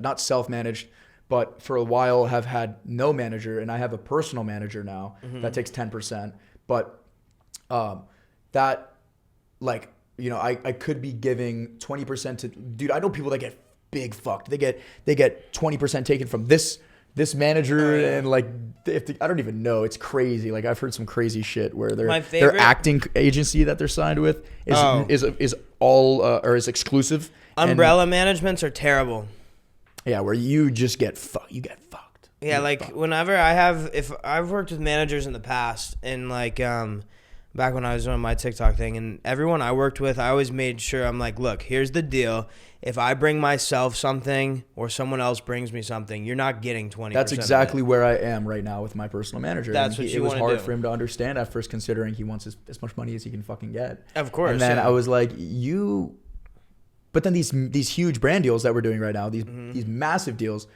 not self-managed, but for a while have had no manager, and I have a personal manager now that takes 10%. But that, like, you know, I could be giving 20% to, dude, I know people that get big fucked. They get 20% taken from this manager, and like, I don't even know. It's crazy. Like, I've heard some crazy shit where their acting agency that they're signed with is all or is exclusive.
Umbrella managements are terrible.
Yeah, where you just get fucked. You get fucked.
Yeah, like whenever if I've worked with managers in the past, and like back when I was doing my TikTok thing, and everyone I worked with, I always made sure, I'm like, look, here's the deal. If I bring myself something or someone else brings me something, you're not getting 20%.
That's exactly where I am right now with my personal manager.
That's what you want to do.
It was hard for him to understand at first, considering he wants as much money as he can fucking get.
Of course.
And then I was like, but then these huge brand deals that we're doing right now, these massive deals,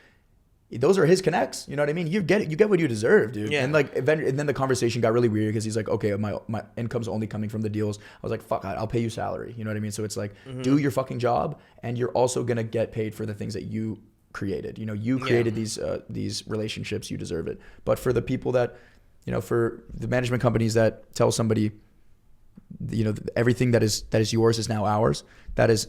those are his connects. You know what I mean? You get what you deserve, dude.
Yeah.
And like, and then the conversation got really weird, because he's like, okay, my income's only coming from the deals. I was like, fuck, I'll pay you salary. You know what I mean? So it's like, do your fucking job, and you're also gonna get paid for the things that you created. You know, you created these relationships, you deserve it. But for the people that, you know, for the management companies that tell somebody, you know, everything that is yours is now ours, that is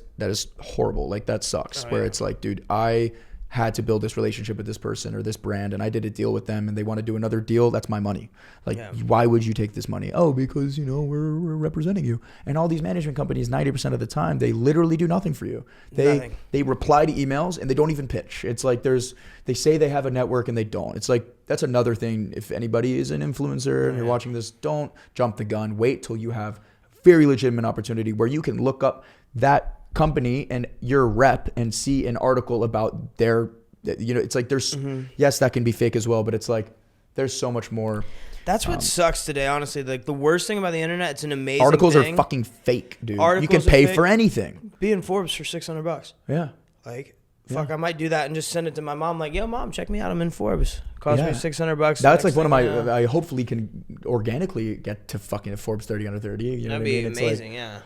horrible. Like, that sucks. It's like, dude, I had to build this relationship with this person or this brand, and I did a deal with them, and they want to do another deal. That's my money. Like, why would you take this money? Oh, because, you know, we're representing you. And all these management companies, 90% of the time, they literally do nothing for you. They reply to emails, and they don't even pitch. It's like, they say they have a network, and they don't. It's like, that's another thing. If anybody is an influencer and you're watching this, don't jump the gun. Wait till you have very legitimate opportunity where you can look up that company and your rep and see an article about their, you know, it's like, there's, yes, that can be fake as well, but it's like, there's so much more.
That's what sucks today, honestly. Like, the worst thing about the internet, it's an amazing
articles
thing.
Are fucking fake, dude.
Articles
you can pay for anything.
Be in Forbes for $600.
Yeah.
Like, fuck, I might do that and just send it to my mom. Like, yo, mom, check me out. I'm in Forbes. Cost me $600.
That's like one of my. I hopefully can organically get to fucking Forbes 30 under 30. You know
That'd
what I mean?
be amazing. Yeah.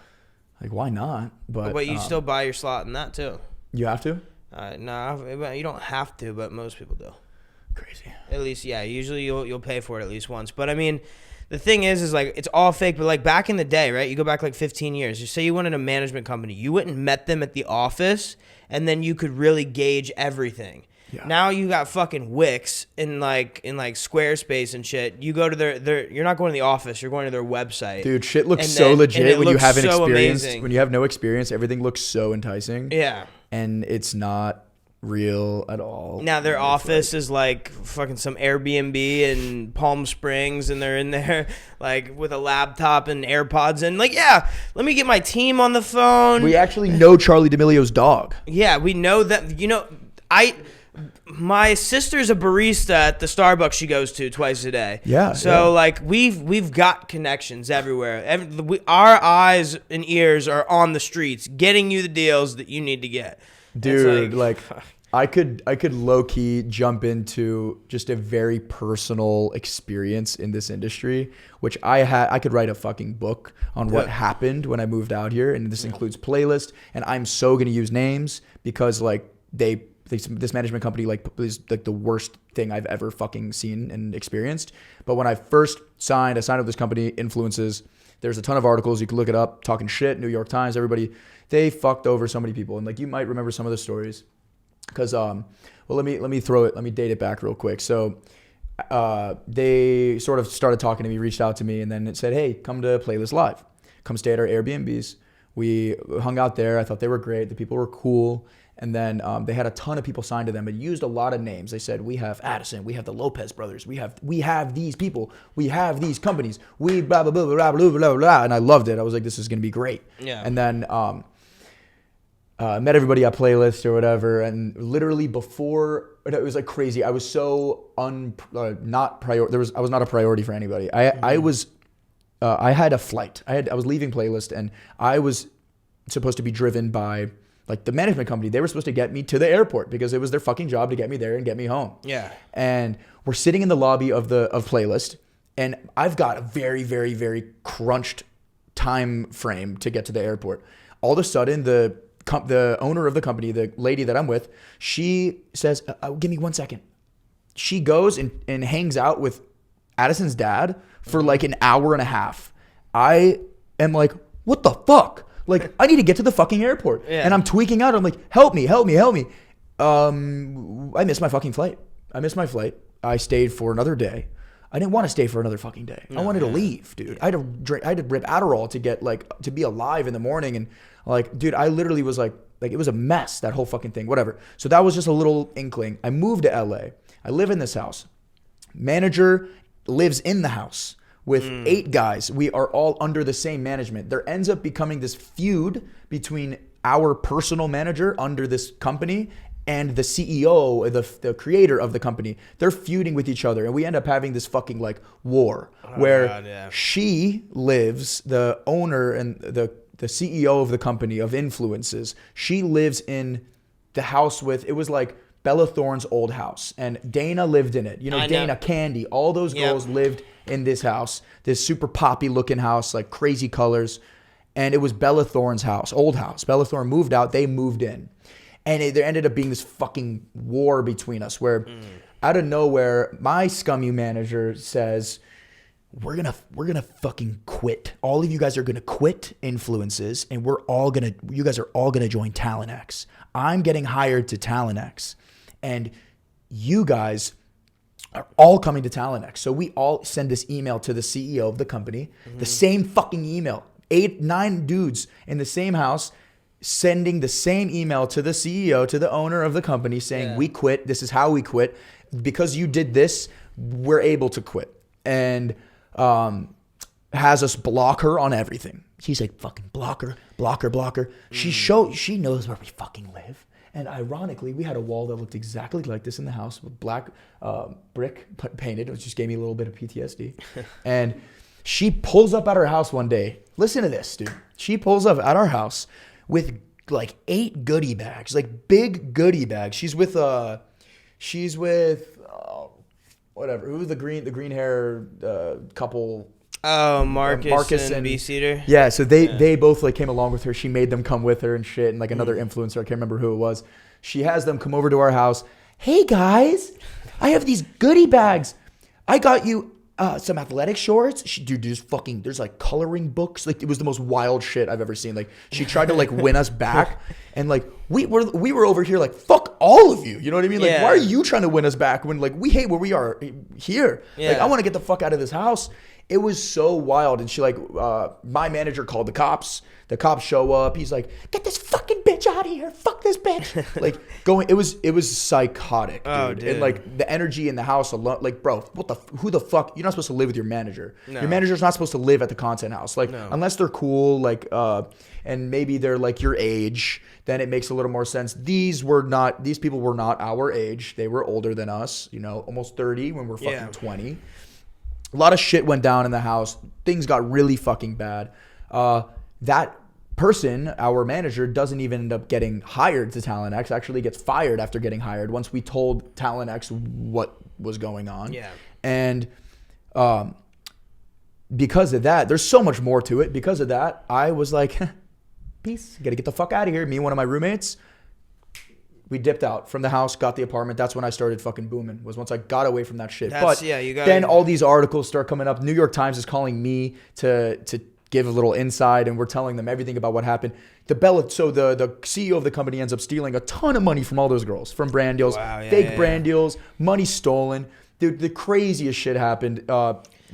Like, why not?
But you still buy your slot in that too.
You have to?
No, you don't have to, but most people do.
Crazy.
At least, yeah. Usually you'll pay for it at least once. But I mean, the thing is like, it's all fake. But like, back in the day, right? You go back like 15 years. You say you wanted a management company. You went and met them at the office, and then you could really gauge everything. Yeah. Now you got fucking Wix in like Squarespace and shit. You go to their you're not going to the office, you're going to their website.
Dude, shit looks so legit when you haven't experienced. When you have no experience, everything looks so enticing.
Yeah.
And it's not real at all.
Now their office is like fucking some Airbnb in Palm Springs, and they're in there like with a laptop and AirPods, and like, yeah, let me get my team on the phone.
We actually know Charlie D'Amelio's dog.
Yeah, we know that. You know, my sister's a barista at the Starbucks she goes to twice a day.
Yeah.
So like, we've got connections everywhere. Our eyes and ears are on the streets, getting you the deals that you need to get.
Dude, like I could low key jump into just a very personal experience in this industry, which I could write a fucking book on what happened when I moved out here, and this includes playlist, and I'm so gonna use names because like this management company is like the worst thing I've ever fucking seen and experienced. But when I first signed with this company, Influences. There's a ton of articles, you can look it up, talking shit, New York Times, everybody. They fucked over so many people, and like, you might remember some of the stories. Because let me date it back real quick. So they sort of started talking to me, reached out to me, and then it said, hey, come to Playlist Live, come stay at our Airbnbs. We hung out there. I thought they were great. The people were cool. And then they had a ton of people signed to them. It used a lot of names. They said, we have Addison, we have the Lopez brothers, we have these people, we have these companies, we blah, blah, blah, blah, blah, blah, blah. And I loved it. I was like, this is going to be great. Yeah. And then met everybody at Playlist or whatever. And literally before, it was like crazy. I was so I was not a priority for anybody. I had a flight. I was leaving Playlist, and I was supposed to be driven by like the management company. They were supposed to get me to the airport because it was their fucking job to get me there and get me home. Yeah. And we're sitting in the lobby of Playlist, and I've got a very, very, very crunched time frame to get to the airport. All of a sudden, the owner of the company, the lady that I'm with, she says, give me 1 second. She goes and hangs out with Addison's dad for like an hour and a half. I am like, what the fuck? Like, I need to get to the fucking airport. Yeah. And I'm tweaking out. I'm like, help me. I missed my fucking flight. I stayed for another day. I didn't want to stay for another fucking day. I wanted to leave, dude. I had to rip Adderall to get to be alive in the morning. And like, dude, I literally was like it was a mess, that whole fucking thing, whatever. So that was just a little inkling. I moved to LA. I live in this house. Manager lives in the house with 8 guys. We are all under the same management. There ends up becoming this feud between our personal manager under this company and the CEO, the creator of the company. They're feuding with each other, and we end up having this fucking like war where she lives, the owner and the CEO of the company of influences. She lives in the house with, it was like Bella Thorne's old house, and Dana lived in it. You know, Dana, Candy, all those girls lived in this house, this super poppy looking house, like crazy colors. And it was Bella Thorne's house, old house. Bella Thorne moved out, they moved in. And there ended up being this fucking war between us where out of nowhere, my scummy manager says, we're gonna fucking quit. All of you guys are gonna quit Influences, and you guys are all gonna join Talent X. I'm getting hired to Talent X, and you guys are all coming to Talent X. So we all send this email to the CEO of the company, the same fucking email, 8, 9 dudes in the same house, sending the same email to the CEO, to the owner of the company saying, we quit. This is how we quit. Because you did this, we're able to quit. And has us block her on everything. She's like, fucking block her. She knows where we fucking live. And ironically, we had a wall that looked exactly like this in the house with black brick painted, which just gave me a little bit of PTSD. And she pulls up at our house one day. Listen to this, dude. She pulls up at our house with like 8 goodie bags, like big goodie bags. She's with whatever. Who's the green hair couple?
Oh, Marcus and B-Seater.
Yeah, so they both like came along with her. She made them come with her and shit, and like another influencer, I can't remember who it was. She has them come over to our house. Hey guys, I have these goodie bags. I got you some athletic shorts. Dude, there's like coloring books. Like, it was the most wild shit I've ever seen. Like, she tried to like win us back, and like we were over here like, fuck all of you. You know what I mean? Like, why are you trying to win us back when like we hate where we are here? Yeah. Like, I want to get the fuck out of this house. It was so wild. And she like, my manager called the cops. The cops show up. He's like, get this fucking bitch out of here. Fuck this bitch. Like, it was psychotic, dude.
Oh, dude.
And like the energy in the house alone, like, bro, who the fuck? You're not supposed to live with your manager. No. Your manager's not supposed to live at the content house. Like, unless they're cool, like, and maybe they're like your age, then it makes a little more sense. These people were not our age. They were older than us, you know, almost 30 when we're fucking 20. A lot of shit went down in the house. Things got really fucking bad. That person, our manager, doesn't even end up getting hired to Talent X, actually gets fired after getting hired once we told Talent X what was going on. Yeah. And because of that, there's so much more to it. Because of that, I was like, peace, gotta get the fuck out of here. Me and one of my roommates, we dipped out from the house, got the apartment. That's when I started fucking booming, was once I got away from that shit. Then all these articles start coming up. New York Times is calling me to give a little insight, and we're telling them everything about what happened. The CEO of the company ends up stealing a ton of money from all those girls, from brand deals, fake brand deals, money stolen. Dude, the craziest shit happened.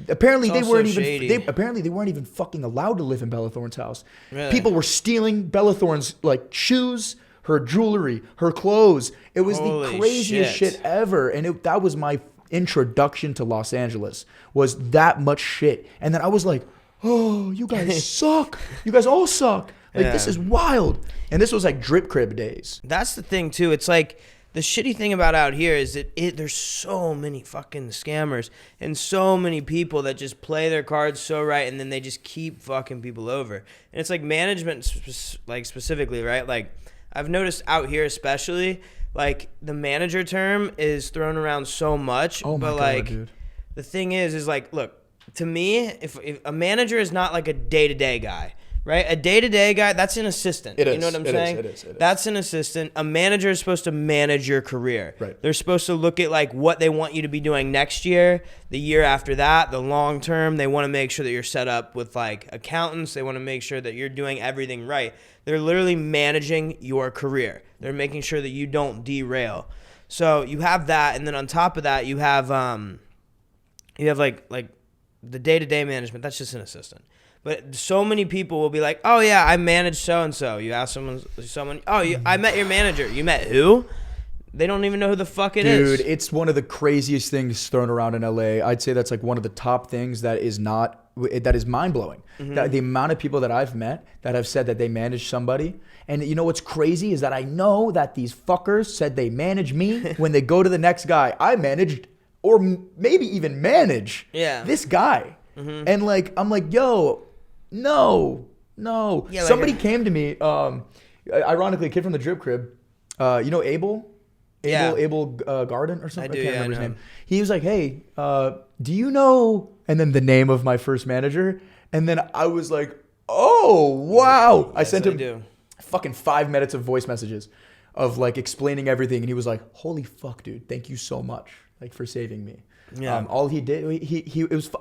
Apparently they weren't even fucking allowed to live in Bella Thorne's house. Really? People were stealing Bella Thorne's like shoes, her jewelry, her clothes. It was the craziest shit ever. And that was my introduction to Los Angeles, was that much shit. And then I was like, oh, you guys suck. You guys all suck. Like, this is wild. And this was like drip crib days.
That's the thing too. It's like, the shitty thing about out here is that there's so many fucking scammers and so many people that just play their cards so right, and then they just keep fucking people over. And it's like management, like specifically, right? Like, I've noticed out here especially, like, the manager term is thrown around so much. Oh my God, like, dude. The thing is like, look, to me, if a manager is not like a day-to-day guy, right? A day-to-day guy, that's an assistant.
It is.
You know what I'm saying?
It is.
That's an assistant. A manager is supposed to manage your career.
Right.
They're supposed to look at like what they want you to be doing next year, the year after that, the long term. They want to make sure that you're set up with like accountants. They want to make sure that you're doing everything right. They're literally managing your career. They're making sure that you don't derail. So you have that, and then on top of that, you have like the day-to-day management. That's just an assistant. But so many people will be like, oh, yeah, I manage so-and-so. You ask someone, I met your manager. You met who? They don't even know who the fuck it is.
Dude, it's one of the craziest things thrown around in LA. I'd say that's like one of the top things that is mind-blowing. Mm-hmm. The amount of people that I've met that have said that they manage somebody. And you know what's crazy is that I know that these fuckers said they manage me when they go to the next guy. I managed or maybe even manage this guy. Mm-hmm. And like, I'm like, yo, no. Yeah, somebody came to me, ironically, a kid from the Drip Crib. You know Abel? Abel Garden or something? I can't remember his name. He was like, hey, do you know, and then the name of my first manager. And then I was like, oh, wow. Yes, I sent him fucking 5 minutes of voice messages of like explaining everything. And he was like, holy fuck, dude. Thank you so much like for saving me. Yeah. All he did,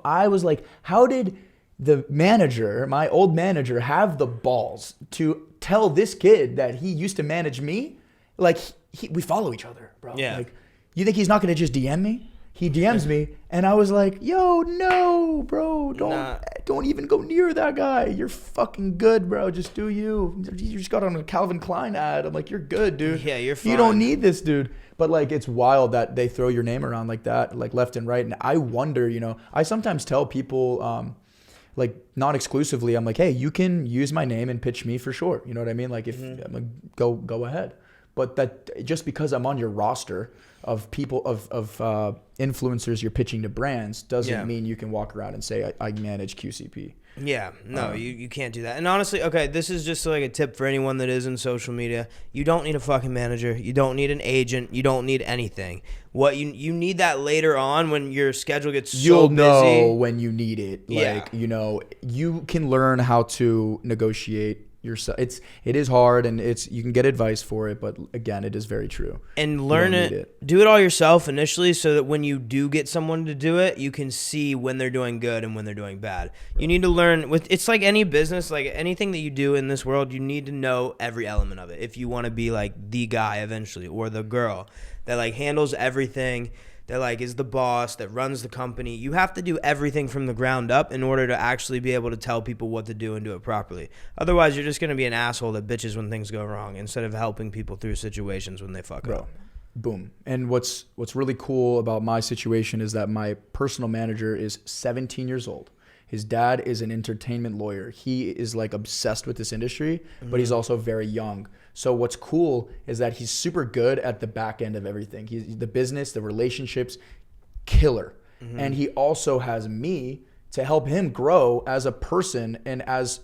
I was like, how did the manager, my old manager, have the balls to tell this kid that he used to manage me? Like, we follow each other, bro. Yeah. Like, you think he's not going to just DM me? He DMs me, and I was like, yo, no, bro. Don't even go near that guy. You're fucking good, bro. Just do you. You just got on a Calvin Klein ad. I'm like, you're good, dude.
Yeah, you're fine.
You don't need this, dude. But, like, it's wild that they throw your name around like that, like, left and right. And I wonder, you know, I sometimes tell people, like, not exclusively, I'm like, hey, you can use my name and pitch me for sure. You know what I mean? Like, if I'm like, go ahead. But that just because I'm on your roster of people, of influencers you're pitching to brands doesn't mean you can walk around and say, I manage QCP.
Yeah, no, you can't do that. And honestly, okay, this is just like a tip for anyone that is in social media. You don't need a fucking manager. You don't need an agent. You don't need anything. What you need that later on when your schedule gets so busy.
You'll know when you need it. Like, you know, you can learn how to negotiate yourself. It is hard, and you can get advice for it, but again, it is very true. And
learn it. Do it all yourself initially, so that when you do get someone to do it, you can see when they're doing good and when they're doing bad. Right. You need to learn it's like any business, like anything that you do in this world, you need to know every element of it if you want to be like the guy eventually, or the girl that like handles everything, that like is the boss, that runs the company. You have to do everything from the ground up in order to actually be able to tell people what to do and do it properly. Otherwise, you're just going to be an asshole that bitches when things go wrong instead of helping people through situations when they fuck up.
Boom. And what's really cool about my situation is that my personal manager is 17 years old. His dad is an entertainment lawyer. He is like obsessed with this industry, but he's also very young. So what's cool is that he's super good at the back end of everything. He's the business, the relationships, killer. Mm-hmm. And he also has me to help him grow as a person and as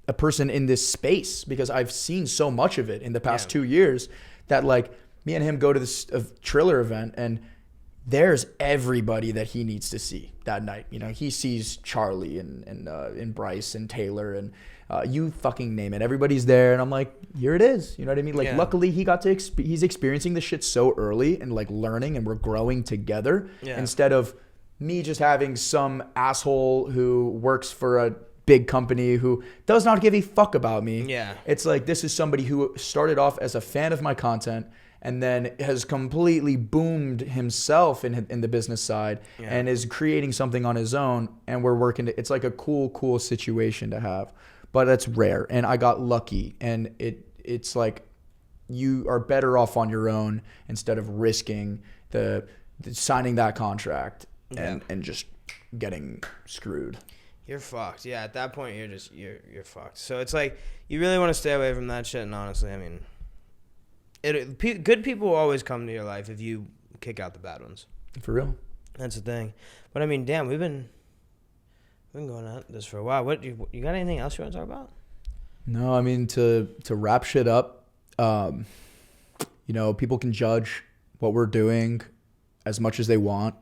a person in this space, because I've seen so much of it in the past 2 years that like me and him go to this Triller event, and there's everybody that he needs to see that night. You know, he sees Charlie and Bryce and Taylor and you fucking name it. Everybody's there, and I'm like, here it is. You know what I mean? Like, luckily he got to he's experiencing this shit so early and like learning, and we're growing together instead of me just having some asshole who works for a big company who does not give a fuck about me. Yeah, it's like, this is somebody who started off as a fan of my content and then has completely boomed himself in the business side and is creating something on his own, and we're working it's like a cool situation to have. But that's rare, and I got lucky, and it's like you are better off on your own instead of risking the signing that contract and just getting screwed.
You're fucked. Yeah, at that point you're fucked. So it's like you really want to stay away from that shit. And honestly, I mean, good people will always come to your life if you kick out the bad ones.
For real.
That's the thing. But I mean, damn, we've been going at this for a while. What you got anything else you want to talk about?
No, I mean, to wrap shit up, you know, people can judge what we're doing as much as they want.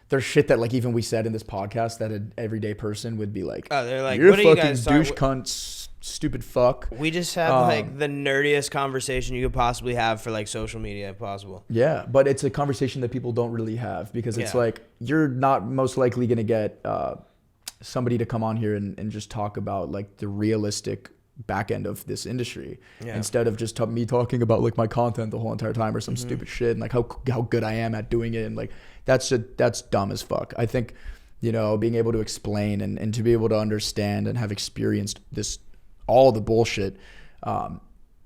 there's shit that like even we said in this podcast that an everyday person would be like,
Oh, they're like,
you're
what
a
are you
fucking
guys
douche
talking?
cunt, stupid fuck.
We just had like the nerdiest conversation you could possibly have for like social media possible.
Yeah, but it's a conversation that people don't really have because it's like you're not most likely gonna get somebody to come on here and just talk about like the realistic back end of this industry instead of just me talking about like my content the whole entire time or some stupid shit and like how good I am at doing it, and like that's dumb as fuck. I think, you know, being able to explain and to be able to understand and have experienced this, all the bullshit,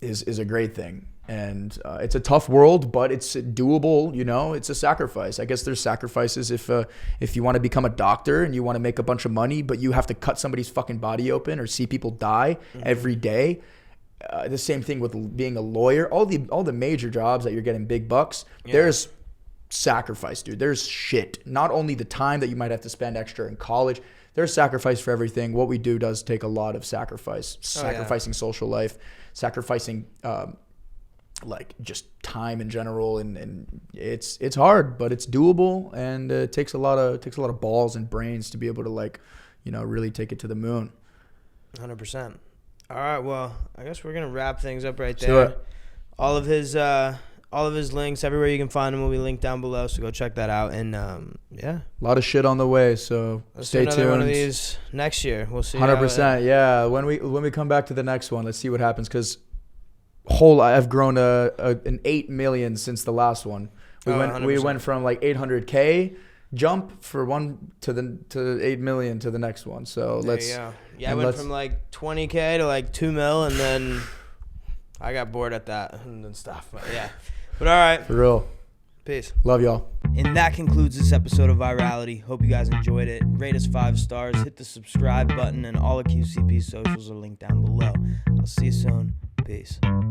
is a great thing. And it's a tough world, but it's doable. You know, it's a sacrifice. I guess there's sacrifices if you want to become a doctor and you want to make a bunch of money, but you have to cut somebody's fucking body open or see people die every day. The same thing with being a lawyer. All the major jobs that you're getting big bucks. There's sacrifice, dude. There's shit. Not only the time that you might have to spend extra in college. There's sacrifice for everything. What we do does take a lot of sacrifice. Sacrificing social life, sacrificing like just time in general, and it's hard, but it's doable, and it takes a lot of balls and brains to be able to, like, you know, really take it to the moon.
100%. All right, well, I guess we're gonna wrap things up right there. All of his links, everywhere you can find him, will be linked down below, so go check that out. And a
lot of shit on the way, so
let's
stay
do another
tuned.
one of these next year. We'll see.
100%. Yeah, when we come back to the next one, let's see what happens, because I've grown an 8 million since the last one. We went from like 800K jump for one to 8 million to the next one. So
I went from like 20K to like 2 mil, and then I got bored at that and stuff. But all right,
for real.
Peace.
Love y'all.
And that concludes this episode of Virality. Hope you guys enjoyed it. Rate us 5 stars. Hit the subscribe button, and all the QCP socials are linked down below. I'll see you soon. Peace.